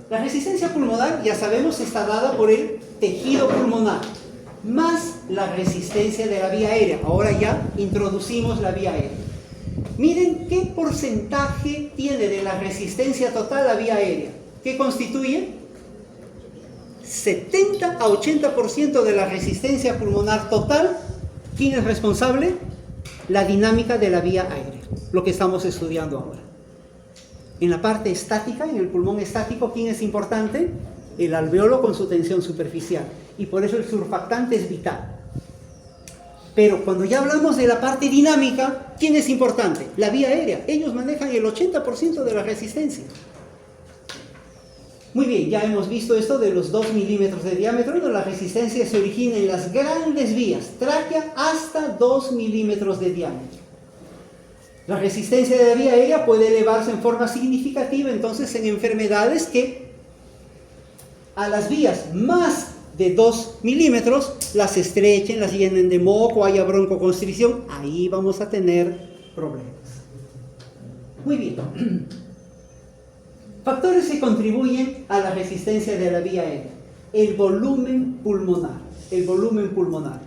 La resistencia pulmonar, ya sabemos, está dada por el tejido pulmonar, más la resistencia de la vía aérea. Ahora ya introducimos la vía aérea. Miren qué porcentaje tiene de la resistencia total la vía aérea. ¿Qué constituye? 70 a 80% de la resistencia pulmonar total. ¿Quién es responsable? La dinámica de la vía aérea, lo que estamos estudiando ahora. En la parte estática, en el pulmón estático, ¿quién es importante? El alveolo con su tensión superficial. Y por eso el surfactante es vital. Pero cuando ya hablamos de la parte dinámica, ¿quién es importante? La vía aérea. Ellos manejan el 80% de la resistencia. Muy bien, ya hemos visto esto de los 2 milímetros de diámetro. ¿No? La resistencia se origina en las grandes vías, tráquea hasta 2 milímetros de diámetro. La resistencia de la vía aérea puede elevarse en forma significativa, entonces, en enfermedades que a las vías más de 2 milímetros las estrechen, las llenen de moco, haya broncoconstricción, ahí vamos a tener problemas. Muy bien. Factores que contribuyen a la resistencia de la vía aérea. El volumen pulmonar. El volumen pulmonar.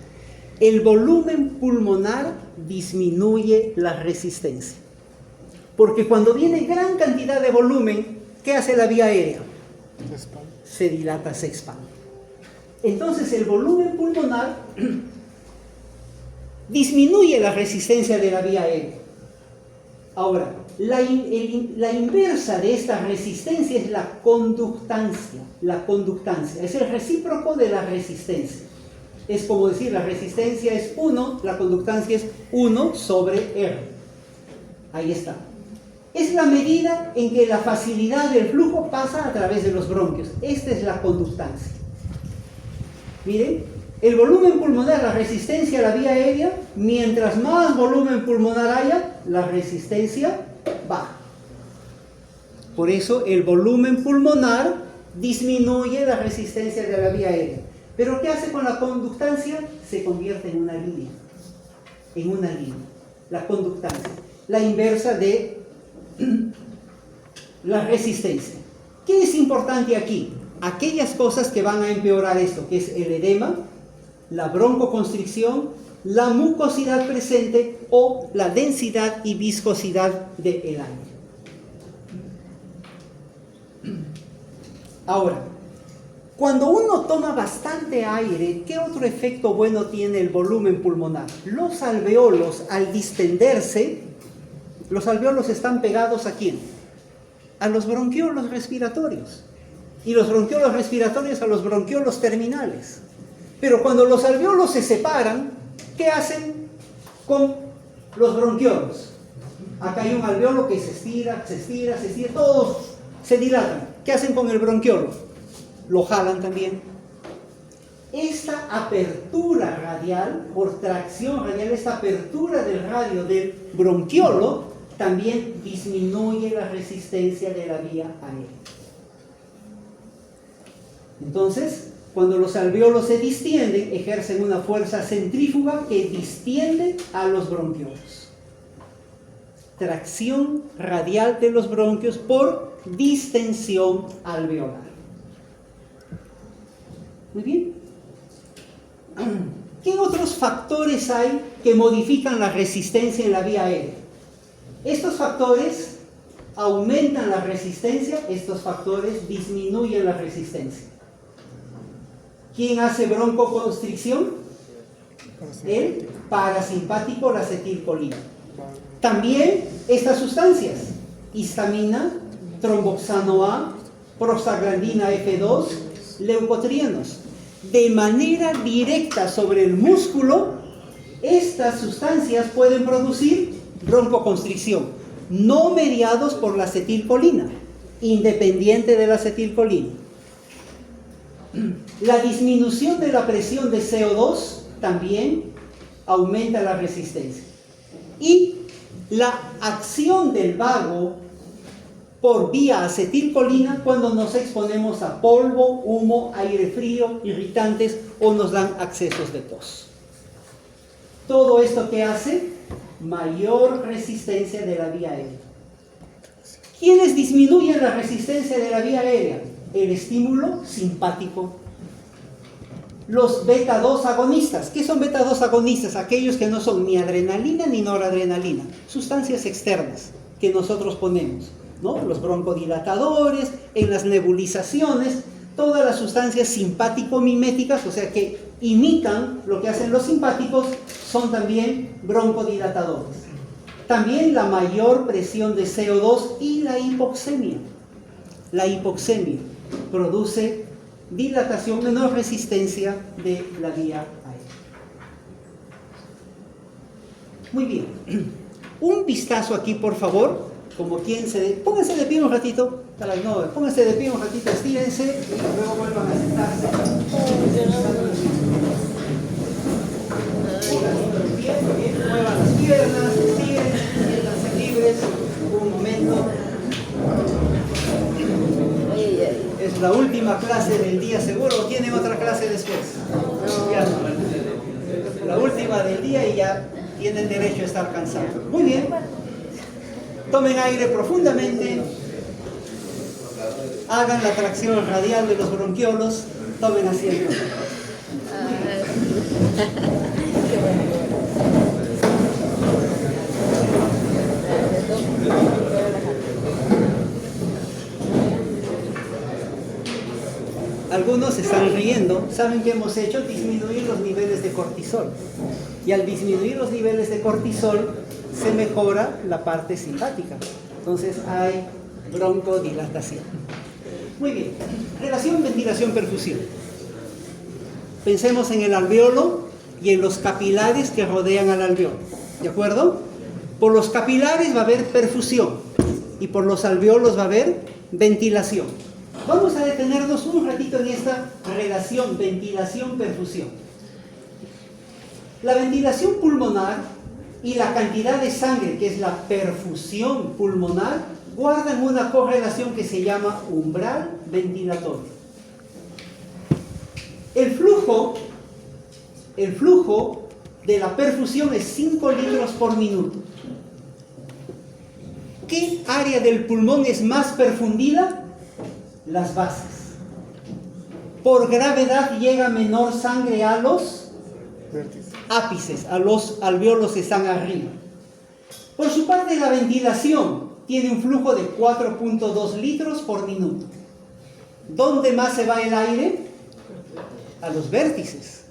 El volumen pulmonar disminuye la resistencia. Porque cuando viene gran cantidad de volumen, ¿qué hace la vía aérea? Se dilata, se expande. Entonces el volumen pulmonar disminuye la resistencia de la vía aérea. Ahora, la inversa de esta resistencia es la conductancia. La conductancia es el recíproco de la resistencia. Es como decir, la resistencia es 1, la conductancia es 1 sobre R. Ahí está. Es la medida en que la facilidad del flujo pasa a través de los bronquios. Esta es la conductancia. Miren, el volumen pulmonar, la resistencia a la vía aérea, mientras más volumen pulmonar haya, la resistencia baja. Por eso el volumen pulmonar disminuye la resistencia de la vía aérea. ¿Pero qué hace con la conductancia? Se convierte en una línea. En una línea. La conductancia. La inversa de la resistencia. ¿Qué es importante aquí? Aquellas cosas que van a empeorar esto, que es el edema, la broncoconstricción, la mucosidad presente o la densidad y viscosidad del aire. Ahora, cuando uno toma bastante aire, ¿qué otro efecto bueno tiene el volumen pulmonar? Los alveolos, al distenderse, los alveolos están pegados ¿a quién? A los bronquiolos respiratorios. y los bronquiolos respiratorios a los bronquiolos terminales. Pero cuando los alveolos se separan, ¿qué hacen con los bronquiolos? Acá hay un alveolo que se estira, todos se dilatan. ¿Qué hacen con el bronquiolo? Lo jalan también. Esta apertura radial, por tracción radial, esta apertura del radio del bronquiolo, también disminuye la resistencia de la vía aérea. Entonces, cuando los alveolos se distienden, ejercen una fuerza centrífuga que distiende a los bronquiolos. Tracción radial de los bronquios por distensión alveolar. Muy bien. ¿Qué otros factores hay que modifican la resistencia en la vía aérea? Estos factores aumentan la resistencia, estos factores disminuyen la resistencia. ¿Quién hace broncoconstricción? El parasimpático, la acetilcolina. También estas sustancias, histamina, tromboxano A, prostaglandina F2, leucotrienos. De manera directa sobre el músculo, estas sustancias pueden producir broncoconstricción, no mediados por la acetilcolina, independiente de la acetilcolina. La disminución de la presión de CO2 también aumenta la resistencia. Y la acción del vago por vía acetilcolina cuando nos exponemos a polvo, humo, aire frío, irritantes o nos dan accesos de tos. Todo esto que hace mayor resistencia de la vía aérea. ¿Quiénes disminuyen la resistencia de la vía aérea? El estímulo simpático. Los beta-2 agonistas. ¿Qué son beta-2 agonistas? Aquellos que no son ni adrenalina ni noradrenalina. Sustancias externas que nosotros ponemos, ¿no? Los broncodilatadores, en las nebulizaciones, todas las sustancias simpático-miméticas, o sea que imitan lo que hacen los simpáticos, son también broncodilatadores. También la mayor presión de CO2 y la hipoxemia. La hipoxemia produce dilatación, menor resistencia de la vía aérea. Muy bien. Un vistazo aquí, por favor, como quien pónganse de pie un ratito, pónganse de pie un ratito, estírense y luego vuelvan a sentarse. Muevan las piernas, estiren, siéntanse libres, un momento. Es la última clase del día, seguro, o tienen otra clase después. Ya no. La última del día y ya tienen derecho a estar cansados. Muy bien. Tomen aire profundamente. Hagan la tracción radial de los bronquiolos. Tomen asiento. Algunos se están riendo. ¿Saben qué hemos hecho? Disminuir los niveles de cortisol. Y al disminuir los niveles de cortisol, se mejora la parte simpática. Entonces hay broncodilatación. Muy bien. Relación ventilación-perfusión. Pensemos en el alveolo y en los capilares que rodean al alveolo. ¿De acuerdo? Por los capilares va a haber perfusión y por los alveolos va a haber ventilación. Vamos a detenernos un ratito en esta relación ventilación-perfusión. La ventilación pulmonar y la cantidad de sangre, que es la perfusión pulmonar, guardan una correlación que se llama umbral ventilatorio. El flujo de la perfusión es 5 litros por minuto. ¿Qué área del pulmón es más perfundida? Las bases. Por gravedad llega menor sangre a los ápices, a los alveolos que están arriba. Por su parte, la ventilación tiene un flujo de 4.2 litros por minuto. ¿Dónde más se va el aire? A los vértices.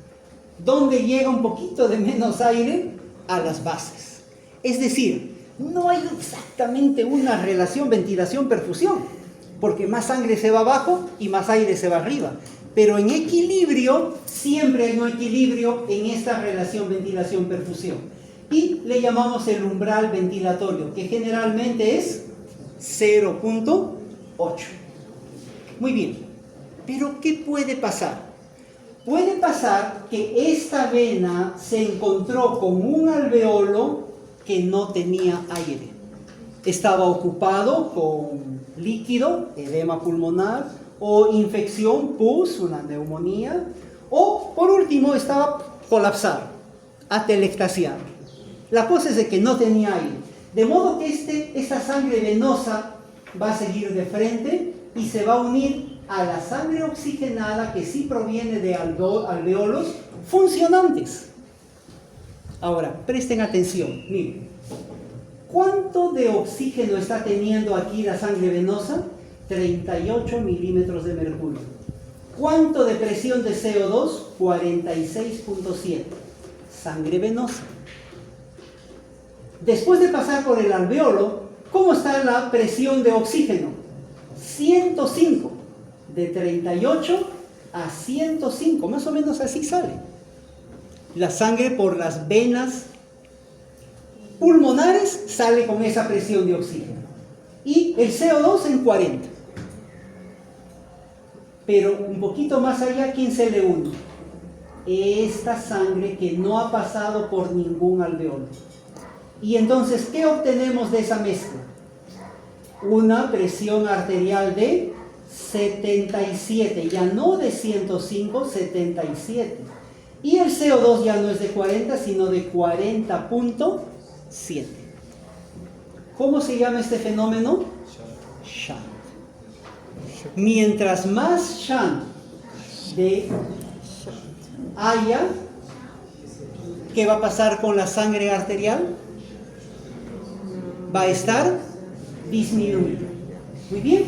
¿Dónde llega un poquito de menos aire? A las bases. Es decir, no hay exactamente una relación ventilación-perfusión, porque más sangre se va abajo y más aire se va arriba. Pero en equilibrio, siempre hay un equilibrio en esta relación ventilación-perfusión. Y le llamamos el umbral ventilatorio, que generalmente es 0.8. Muy bien, pero ¿qué puede pasar? Puede pasar que esta vena se encontró con un alveolo que no tenía aire. Estaba ocupado con líquido, edema pulmonar, o infección, pus, una neumonía, o por último estaba colapsado, atelectasiado. La cosa es de que no tenía aire. De modo que esta sangre venosa va a seguir de frente y se va a unir a la sangre oxigenada que sí proviene de alveolos funcionantes. Ahora, presten atención, miren. ¿Cuánto de oxígeno está teniendo aquí la sangre venosa? 38 milímetros de mercurio. ¿Cuánto de presión de CO2? 46.7. Sangre venosa. Después de pasar por el alveolo, ¿cómo está la presión de oxígeno? 105. De 38 a 105, más o menos así sale. La sangre por las venas pulmonares sale con esa presión de oxígeno. Y el CO2 en 40. Pero un poquito más allá, ¿quién se le une? Esta sangre que no ha pasado por ningún alveolo. Y entonces, ¿qué obtenemos de esa mezcla? Una presión arterial de 77, ya no de 105, 77. Y el CO2 ya no es de 40, sino de 40.7. ¿Cómo se llama este fenómeno? Shunt. Mientras más shunt haya, ¿qué va a pasar con la sangre arterial? Va a estar disminuida. Muy bien.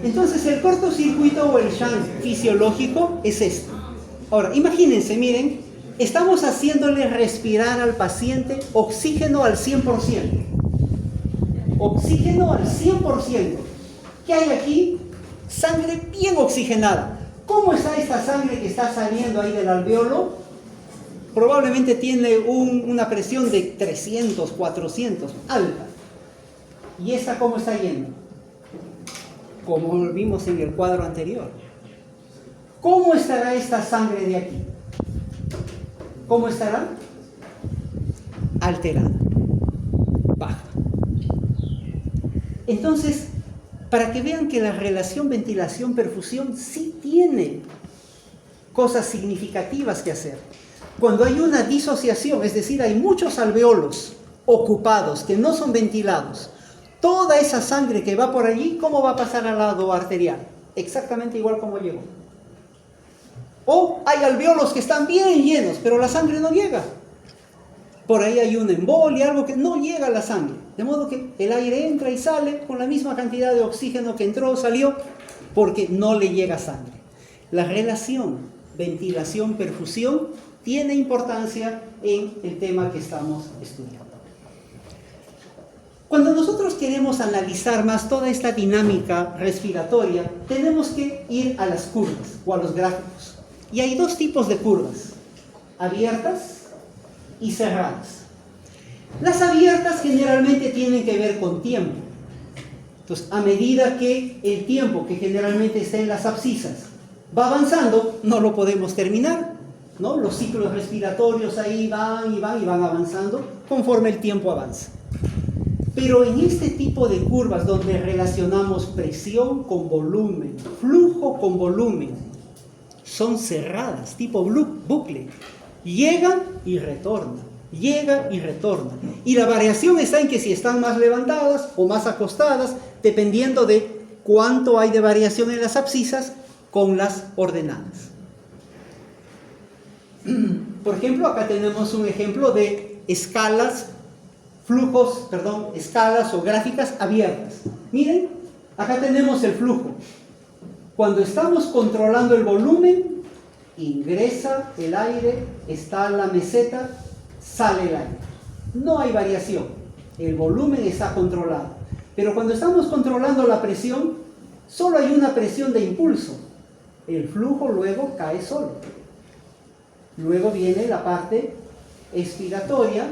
Entonces el cortocircuito o el shunt fisiológico es esto. Ahora, imagínense, miren, estamos haciéndole respirar al paciente oxígeno al 100%. Oxígeno al 100%. ¿Qué hay aquí? Sangre bien oxigenada. ¿Cómo está esta sangre que está saliendo ahí del alveolo? Probablemente tiene una presión de 300, 400, alta. ¿Y esta cómo está yendo? Como vimos en el cuadro anterior. ¿Cómo estará esta sangre de aquí? ¿Cómo estará? Alterada, baja. Entonces, para que vean que la relación ventilación-perfusión sí tiene cosas significativas que hacer. Cuando hay una disociación, es decir, hay muchos alveolos ocupados que no son ventilados, toda esa sangre que va por allí, ¿cómo va a pasar al lado arterial? Exactamente igual como llegó. O hay alveolos que están bien llenos, pero la sangre no llega. Por ahí hay una embolia, algo que no llega a la sangre. De modo que el aire entra y sale con la misma cantidad de oxígeno que entró o salió, porque no le llega sangre. La relación ventilación-perfusión tiene importancia en el tema que estamos estudiando. Cuando nosotros queremos analizar más toda esta dinámica respiratoria, tenemos que ir a las curvas o a los gráficos. Y hay dos tipos de curvas, abiertas y cerradas. Las abiertas generalmente tienen que ver con tiempo. Entonces, a medida que el tiempo que generalmente está en las abscisas va avanzando, no lo podemos terminar, ¿no? Los ciclos respiratorios ahí van avanzando conforme el tiempo avanza. Pero en este tipo de curvas donde relacionamos presión con volumen, flujo con volumen, son cerradas, tipo bucle. Llega y retorna, llega y retorna. Y la variación está en que si están más levantadas o más acostadas, dependiendo de cuánto hay de variación en las abscisas con las ordenadas. Por ejemplo, acá tenemos un ejemplo de escalas o gráficas abiertas. Miren, acá tenemos el flujo. Cuando estamos controlando el volumen, ingresa el aire, está la meseta, sale el aire. No hay variación, el volumen está controlado. Pero cuando estamos controlando la presión, solo hay una presión de impulso. El flujo luego cae solo. Luego viene la parte expiratoria,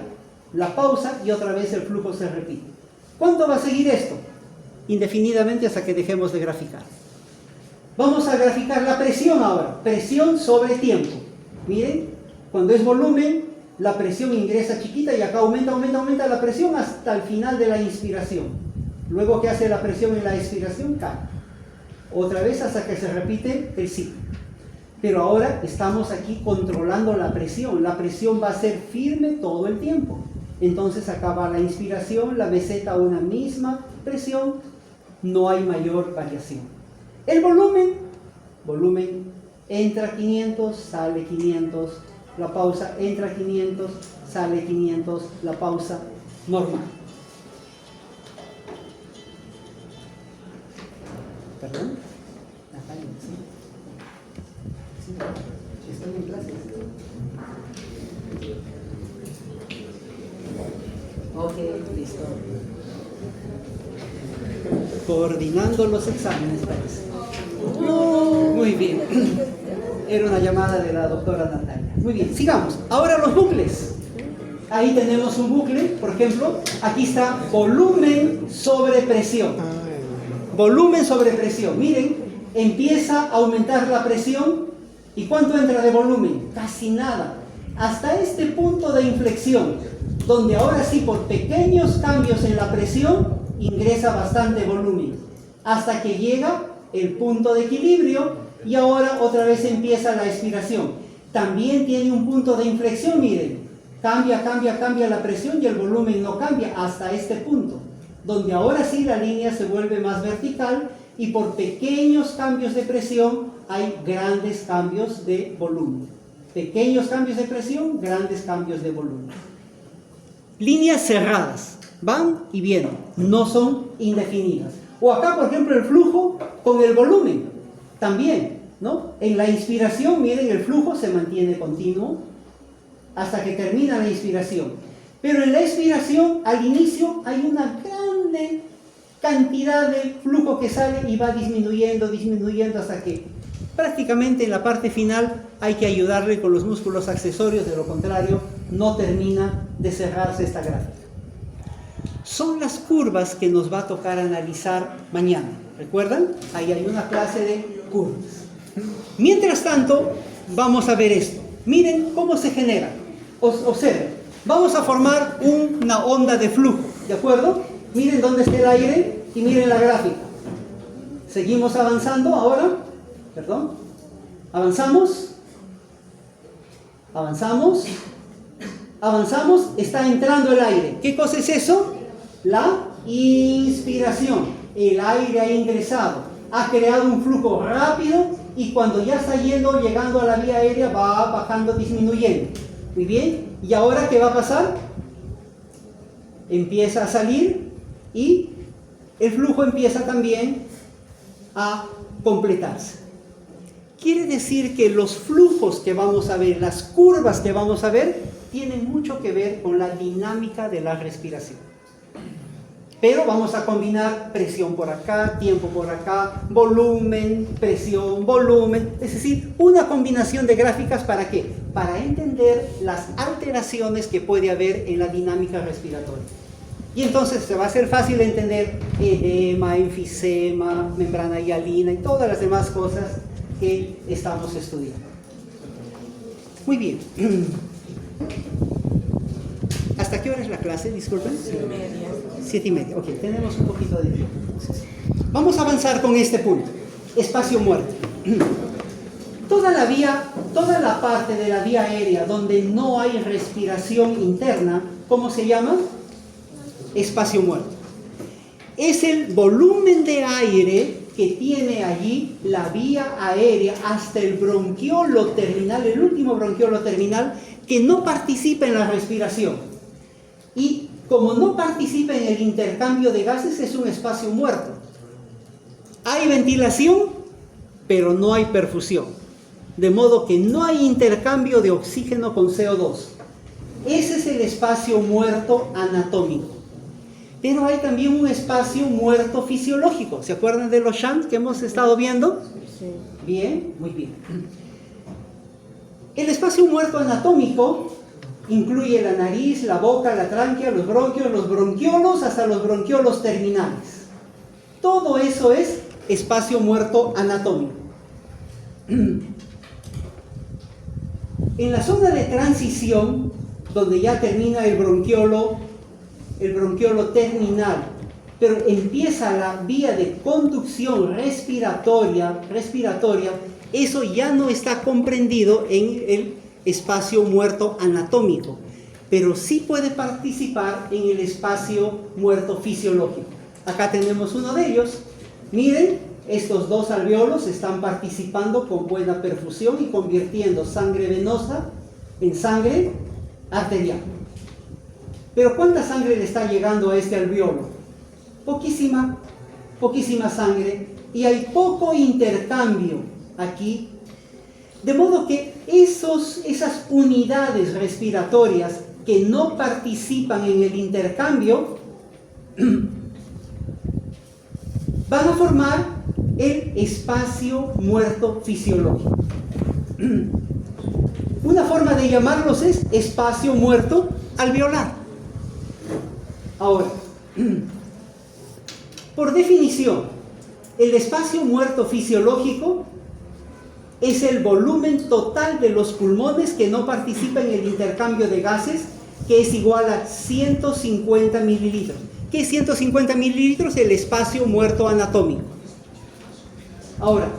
la pausa y otra vez el flujo se repite. ¿Cuánto va a seguir esto? Indefinidamente hasta que dejemos de graficar. Vamos a graficar la presión ahora. Presión sobre tiempo. Miren, cuando es volumen, la presión ingresa chiquita y acá aumenta la presión hasta el final de la inspiración. Luego, ¿qué hace la presión en la expiración? Cae. Otra vez hasta que se repite el ciclo. Pero ahora estamos aquí controlando la presión. La presión va a ser firme todo el tiempo. Entonces acaba la inspiración, la meseta a una misma presión, no hay mayor variación. El volumen entra 500, sale 500, la pausa entra 500, sale 500, la pausa normal. ¿Perdón? Natalia, ¿sí? Sí, estoy en clase. Ok, listo. Coordinando los exámenes, parece. Muy bien. Era una llamada de la doctora Natalia. Muy bien, sigamos. Ahora los bucles. Ahí tenemos un bucle, por ejemplo. Aquí está volumen sobre presión. Volumen sobre presión. Miren, empieza a aumentar la presión. ¿Y cuánto entra de volumen? Casi nada. Hasta este punto de inflexión, donde ahora sí, por pequeños cambios en la presión, ingresa bastante volumen, hasta que llega el punto de equilibrio y ahora otra vez empieza la expiración. También tiene un punto de inflexión, miren, cambia la presión y el volumen no cambia hasta este punto, donde ahora sí la línea se vuelve más vertical y por pequeños cambios de presión hay grandes cambios de volumen. Pequeños cambios de presión, grandes cambios de volumen. Líneas cerradas, van y vienen, no son indefinidas. O acá, por ejemplo, el flujo con el volumen, también, ¿no? En la inspiración, miren, el flujo se mantiene continuo hasta que termina la inspiración. Pero en la expiración, al inicio, hay una grande cantidad de flujo que sale y va disminuyendo hasta que prácticamente en la parte final hay que ayudarle con los músculos accesorios, de lo contrario no termina de cerrarse esta gráfica. Son las curvas que nos va a tocar analizar mañana. ¿Recuerdan? Ahí hay una clase de curvas. Mientras tanto, vamos a ver esto. Miren cómo se genera. Observen. Vamos a formar una onda de flujo, ¿de acuerdo? Miren dónde está el aire y miren la gráfica. Seguimos avanzando ahora. Perdón. Avanzamos. Está entrando el aire. ¿Qué cosa es eso? La inspiración. El aire ha ingresado. Ha creado un flujo rápido y cuando ya está llegando a la vía aérea va bajando, disminuyendo. Muy bien. ¿Y ahora qué va a pasar? Empieza a salir y el flujo empieza también a completarse. Quiere decir que los flujos que vamos a ver, las curvas que vamos a ver, tienen mucho que ver con la dinámica de la respiración. Pero vamos a combinar presión por acá, tiempo por acá, volumen, presión, volumen. Es decir, una combinación de gráficas, ¿para qué? Para entender las alteraciones que puede haber en la dinámica respiratoria. Y entonces se va a hacer fácil entender edema, enfisema, membrana hialina y todas las demás cosas que estamos estudiando. Muy bien. ¿Hasta qué hora es la clase? Disculpen. 7:30. Ok, tenemos un poquito de tiempo. Vamos a avanzar con este punto. Espacio muerto. Toda la parte de la vía aérea donde no hay respiración interna, ¿cómo se llama? Espacio muerto. Es el volumen de aire que tiene allí la vía aérea hasta el bronquiolo terminal, el último bronquiolo terminal, que no participa en la respiración. Y como no participa en el intercambio de gases, es un espacio muerto. Hay ventilación, pero no hay perfusión. De modo que no hay intercambio de oxígeno con CO2. Ese es el espacio muerto anatómico. Pero hay también un espacio muerto fisiológico. ¿Se acuerdan de los shunts que hemos estado viendo? Sí. Bien, muy bien. El espacio muerto anatómico incluye la nariz, la boca, la tráquea, los bronquios, los bronquiolos, hasta los bronquiolos terminales. Todo eso es espacio muerto anatómico. En la zona de transición, donde ya termina el bronquiolo terminal, pero empieza la vía de conducción respiratoria, eso ya no está comprendido en el espacio muerto anatómico, pero sí puede participar en el espacio muerto fisiológico. Acá tenemos uno de ellos. Miren, estos dos alveolos están participando con buena perfusión y convirtiendo sangre venosa en sangre arterial. Pero ¿cuánta sangre le está llegando a este alveolo? Poquísima sangre, y hay poco intercambio aquí. De modo que esas unidades respiratorias que no participan en el intercambio van a formar el espacio muerto fisiológico. Una forma de llamarlos es espacio muerto alveolar. Ahora, por definición, el espacio muerto fisiológico es el volumen total de los pulmones que no participa en el intercambio de gases, que es igual a 150 mililitros. ¿Qué es 150 mililitros? El espacio muerto anatómico. Ahora,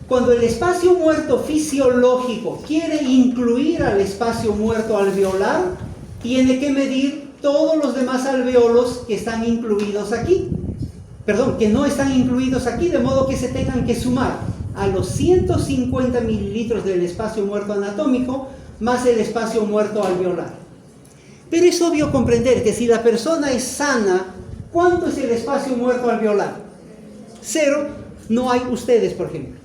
cuando el espacio muerto fisiológico quiere incluir al espacio muerto alveolar, tiene que medir todos los demás alveolos que están incluidos aquí. Perdón, que no están incluidos aquí, de modo que se tengan que sumar a los 150 mililitros del espacio muerto anatómico más el espacio muerto alveolar. Pero es obvio comprender que si la persona es sana, ¿cuánto es el espacio muerto alveolar? 0. No hay ustedes, por ejemplo.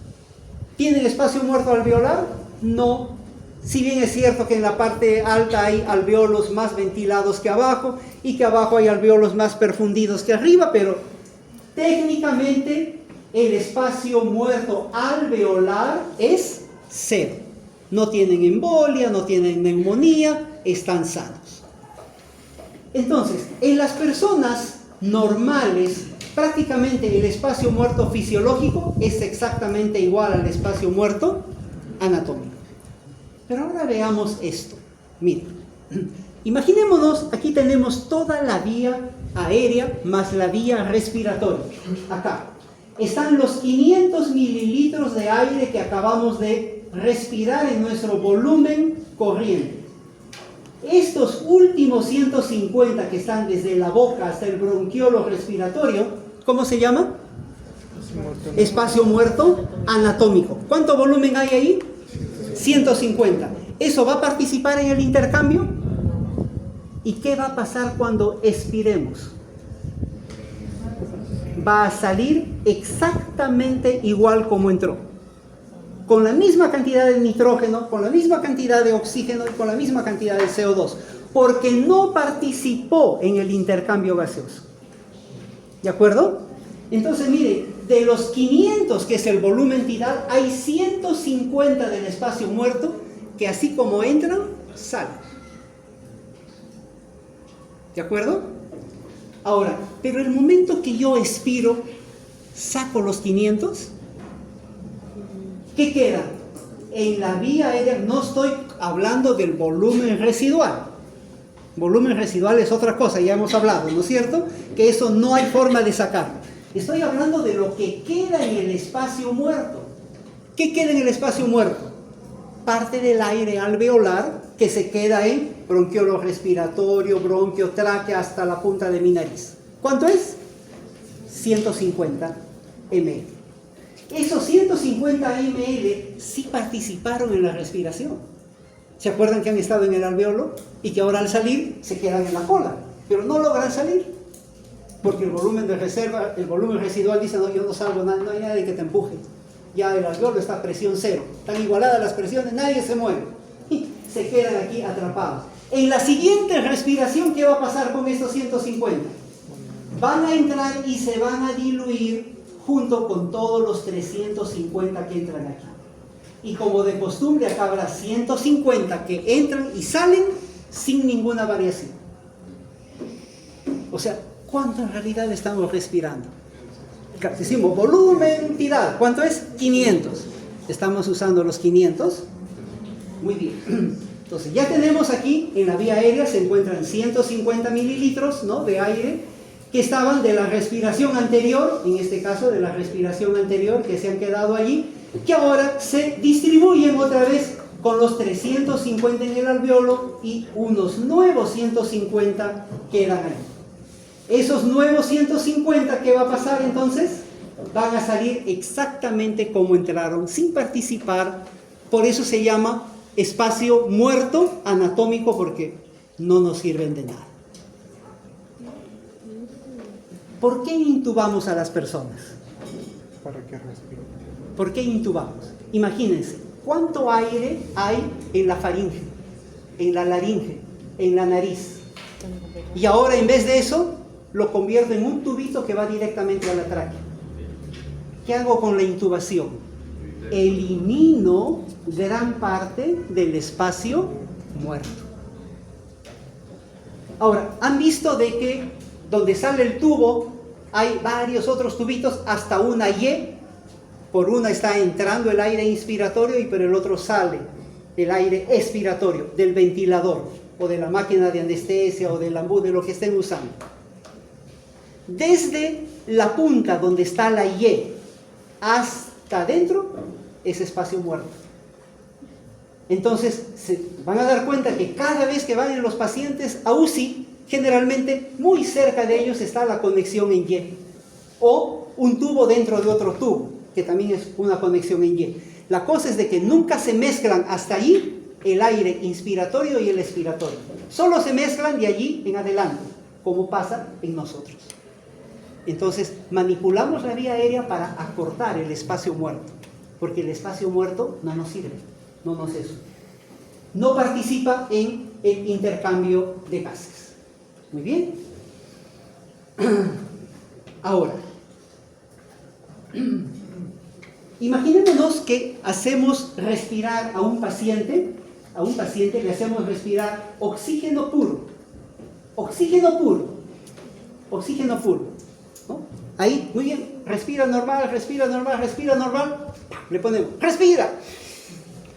¿Tienen espacio muerto alveolar? No. Si bien es cierto que en la parte alta hay alveolos más ventilados que abajo y que abajo hay alveolos más perfundidos que arriba, pero técnicamente el espacio muerto alveolar es 0. No tienen embolia, no tienen neumonía, están sanos. Entonces, en las personas normales, prácticamente el espacio muerto fisiológico es exactamente igual al espacio muerto anatómico. Pero ahora veamos esto. Miren, imaginémonos, aquí tenemos toda la vía aérea más la vía respiratoria. Acá están los 500 mililitros de aire que acabamos de respirar en nuestro volumen corriente. Estos últimos 150 que están desde la boca hasta el bronquiolo respiratorio, ¿cómo se llama? Espacio muerto anatómico. ¿Cuánto volumen hay ahí? 150. ¿Eso va a participar en el intercambio? ¿Y qué va a pasar cuando expiremos? Va a salir exactamente igual como entró. Con la misma cantidad de nitrógeno, con la misma cantidad de oxígeno y con la misma cantidad de CO2. Porque no participó en el intercambio gaseoso. ¿De acuerdo? Entonces, mire, de los 500, que es el volumen vital, hay 150 del espacio muerto que así como entran, salen. ¿De acuerdo? Ahora, pero el momento que yo expiro, saco los 500, ¿qué queda? En la vía aérea, no estoy hablando del volumen residual. Volumen residual es otra cosa, ya hemos hablado, ¿no es cierto? Que eso no hay forma de sacarlo. Estoy hablando de lo que queda en el espacio muerto. ¿Qué queda en el espacio muerto? Parte del aire alveolar que se queda en bronquiolo respiratorio, bronquio, tráquea, hasta la punta de mi nariz. ¿Cuánto es? 150 ml. Esos 150 ml sí participaron en la respiración. ¿Se acuerdan que han estado en el alveolo y que ahora al salir se quedan en la cola? Pero no logran salir. Porque el volumen de reserva, el volumen residual dice, no, yo no salgo, no hay nadie que te empuje. Ya el alveolo está a presión 0. Están igualadas las presiones, nadie se mueve. Y se quedan aquí atrapados. En la siguiente respiración, ¿qué va a pasar con estos 150? van a entrar y se van a diluir junto con todos los 350 que entran aquí. Y como de costumbre, acá habrá 150 que entran y salen sin ninguna variación. O sea, ¿cuánto en realidad estamos respirando? Decimos volumen, entidad. ¿Cuánto es? 500. ¿Estamos usando los 500? Muy bien. Entonces, ya tenemos aquí, en la vía aérea se encuentran 150 mililitros, ¿no?, de aire que estaban de la respiración anterior, en este caso de la respiración anterior, que se han quedado allí, que ahora se distribuyen otra vez con los 350 en el alveolo y unos nuevos 150 quedan ahí. Esos nuevos 150, ¿qué va a pasar entonces? Van a salir exactamente como entraron, sin participar. Por eso se llama espacio muerto anatómico, porque no nos sirven de nada. ¿Por qué intubamos a las personas? Para que respiren. ¿Por qué intubamos? Imagínense, ¿cuánto aire hay en la faringe, en la laringe, en la nariz? Y ahora en vez de eso, lo convierto en un tubito que va directamente a la tráquea. ¿Qué hago con la intubación? Elimino gran parte del espacio muerto. Ahora, ¿han visto de que donde sale el tubo hay varios otros tubitos hasta una Y? Por una está entrando el aire inspiratorio y por el otro sale el aire expiratorio del ventilador o de la máquina de anestesia o del ambú, de lo que estén usando. Desde la punta donde está la Y hasta adentro es espacio muerto. Entonces se van a dar cuenta que cada vez que van los pacientes a UCI, generalmente muy cerca de ellos está la conexión en Y, o un tubo dentro de otro tubo, que también es una conexión en Y. La cosa es de que nunca se mezclan hasta allí el aire inspiratorio y el expiratorio. Solo se mezclan de allí en adelante, como pasa en nosotros. Entonces manipulamos la vía aérea para acortar el espacio muerto, porque el espacio muerto no nos sirve, no nos es útil. No participa en el intercambio de gases. Muy bien. Ahora, imaginémonos que hacemos respirar a un paciente le hacemos respirar oxígeno puro, ¿no? Ahí, muy bien, respira normal, le ponemos, respira,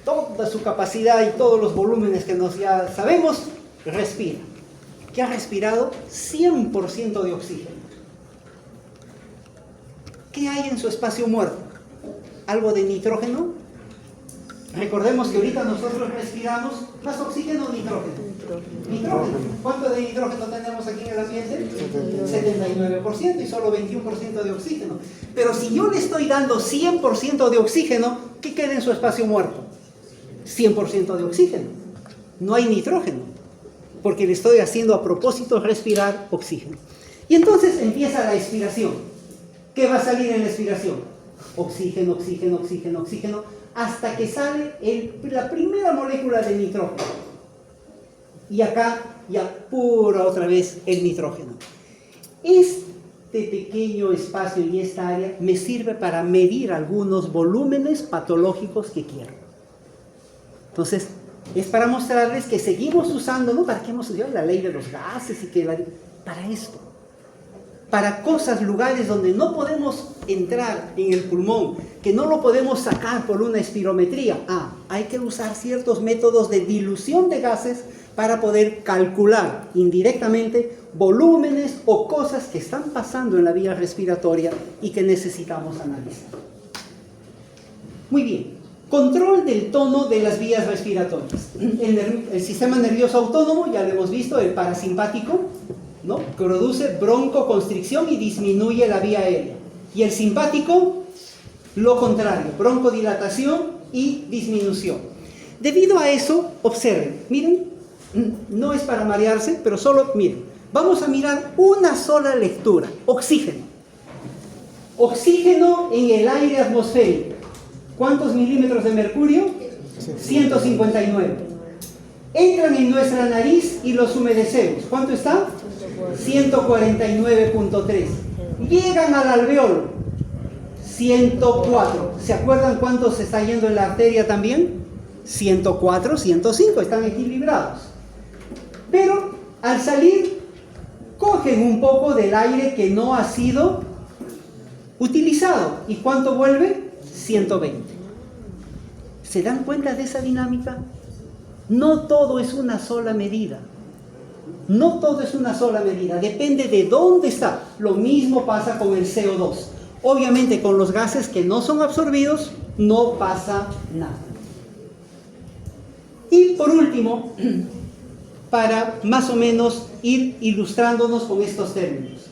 toda su capacidad y todos los volúmenes que nos ya sabemos, respira. Que ha respirado 100% de oxígeno. ¿Qué hay en su espacio muerto? ¿Algo de nitrógeno? Recordemos que ahorita nosotros respiramos más oxígeno o nitrógeno. Nitrógeno. ¿Cuánto de nitrógeno tenemos aquí en el ambiente? 79% y solo 21% de oxígeno. Pero si yo le estoy dando 100% de oxígeno, ¿qué queda en su espacio muerto? 100% de oxígeno. No hay nitrógeno, porque le estoy haciendo a propósito respirar oxígeno. Y entonces empieza la expiración. ¿Qué va a salir en la expiración? Oxígeno, oxígeno, oxígeno, oxígeno, hasta que sale la primera molécula de nitrógeno. Y acá ya pura otra vez el nitrógeno. Este pequeño espacio y esta área me sirve para medir algunos volúmenes patológicos que quiero. Entonces, es para mostrarles que seguimos usando, ¿no? ¿Para qué hemos usado la ley de los gases? Para esto. Para cosas, lugares donde no podemos entrar en el pulmón, que no lo podemos sacar por una espirometría. Hay que usar ciertos métodos de dilución de gases para poder calcular indirectamente volúmenes o cosas que están pasando en la vía respiratoria y que necesitamos analizar. Muy bien. Control del tono de las vías respiratorias. El sistema nervioso autónomo, ya lo hemos visto, el parasimpático, ¿no?, que produce broncoconstricción y disminuye la vía aérea. Y el simpático, lo contrario, broncodilatación y disminución. Debido a eso, observen, miren, no es para marearse, pero solo miren, vamos a mirar una sola lectura, oxígeno. Oxígeno en el aire atmosférico. ¿Cuántos milímetros de mercurio? 159. Entran en nuestra nariz y los humedecemos. ¿Cuánto está? 149.3. Llegan al alveolo, 104. ¿Se acuerdan cuánto se está yendo en la arteria también? 104, 105, están equilibrados. Pero al salir, cogen un poco del aire que no ha sido utilizado. ¿Y cuánto vuelve? 120. ¿Se dan cuenta de esa dinámica? No todo es una sola medida. No todo es una sola medida. Depende de dónde está. Lo mismo pasa con el CO2. Obviamente con los gases que no son absorbidos no pasa nada. Y por último, para más o menos ir ilustrándonos con estos términos.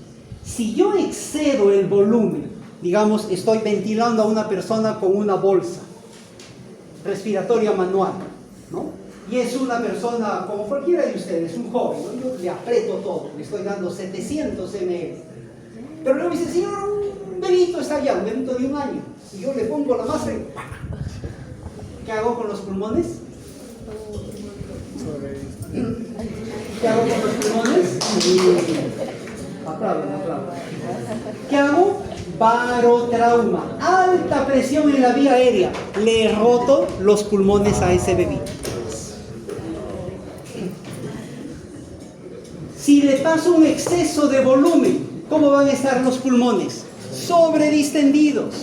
Si yo excedo el volumen, digamos, estoy ventilando a una persona con una bolsa respiratoria manual, ¿no? Y es una persona como cualquiera de ustedes, un joven, ¿no? Yo le aprieto todo, le estoy dando 700 ml. Pero luego me dice, señor, un bebito está allá, un bebito de 1 año. Y yo le pongo la masa y ¡pah! ¿Qué hago con los pulmones? ¿Qué hago con los pulmones? Aplaudan, aplaudan. ¿Qué hago? Barotrauma. Alta presión en la vía aérea. Le he roto los pulmones a ese bebito. Si le paso un exceso de volumen, ¿cómo van a estar los pulmones? Sobredistendidos.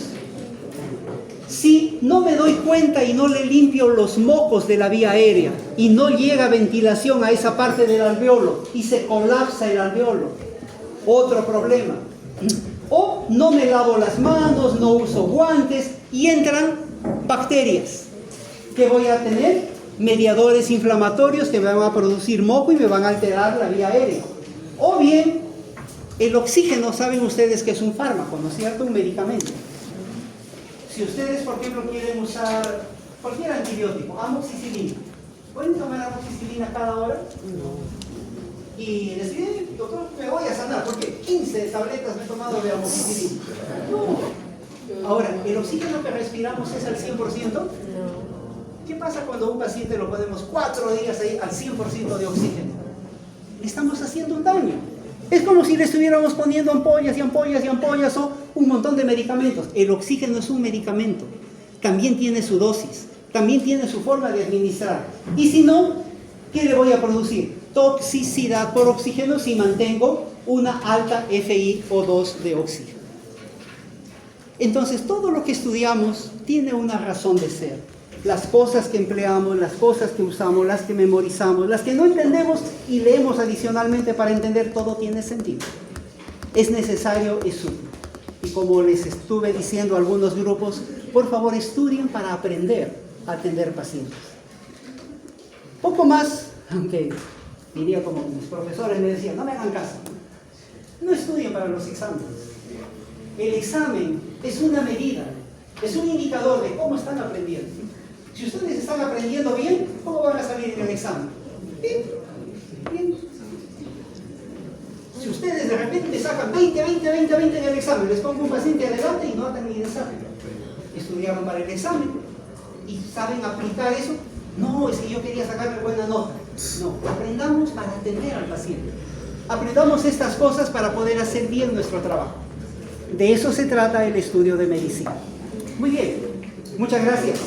Si no me doy cuenta y no le limpio los mocos de la vía aérea y no llega ventilación a esa parte del alveolo y se colapsa el alveolo, otro problema. O no me lavo las manos, no uso guantes y entran bacterias. ¿Qué voy a tener? Mediadores inflamatorios que me van a producir moco y me van a alterar la vía aérea. O bien, el oxígeno, saben ustedes que es un fármaco, ¿no es cierto? Un medicamento. Si ustedes, por ejemplo, quieren usar cualquier antibiótico, amoxicilina, ¿pueden tomar amoxicilina cada hora? No. Y les dicen, doctor, me voy a sanar, porque 15 tabletas me he tomado de amoxicilina. No. Ahora, ¿el oxígeno que respiramos es al 100%? No. ¿Qué pasa cuando a un paciente lo ponemos 4 días ahí al 100% de oxígeno? Le estamos haciendo un daño. Es como si le estuviéramos poniendo ampollas y ampollas y ampollas o un montón de medicamentos. El oxígeno es un medicamento. También tiene su dosis. También tiene su forma de administrar. Y si no, ¿qué le voy a producir? Toxicidad por oxígeno si mantengo una alta FiO2 de oxígeno. Entonces, todo lo que estudiamos tiene una razón de ser. Las cosas que empleamos, las cosas que usamos, las que memorizamos, las que no entendemos y leemos adicionalmente para entender, todo tiene sentido. Es necesario, es útil. Y como les estuve diciendo a algunos grupos, por favor estudien para aprender a atender pacientes. Poco más, aunque diría como mis profesores me decían, no me hagan caso. No estudien para los exámenes. El examen es una medida, es un indicador de cómo están aprendiendo. Si ustedes están aprendiendo bien, ¿cómo van a salir en el examen? Bien, bien. Si ustedes de repente sacan 20 en el examen, les pongo un paciente adelante y no hacen ni examen. Estudiaron para el examen y saben aplicar eso. No, es que yo quería sacarle buena nota. No, aprendamos para atender al paciente. Aprendamos estas cosas para poder hacer bien nuestro trabajo. De eso se trata el estudio de medicina. Muy bien, muchas gracias.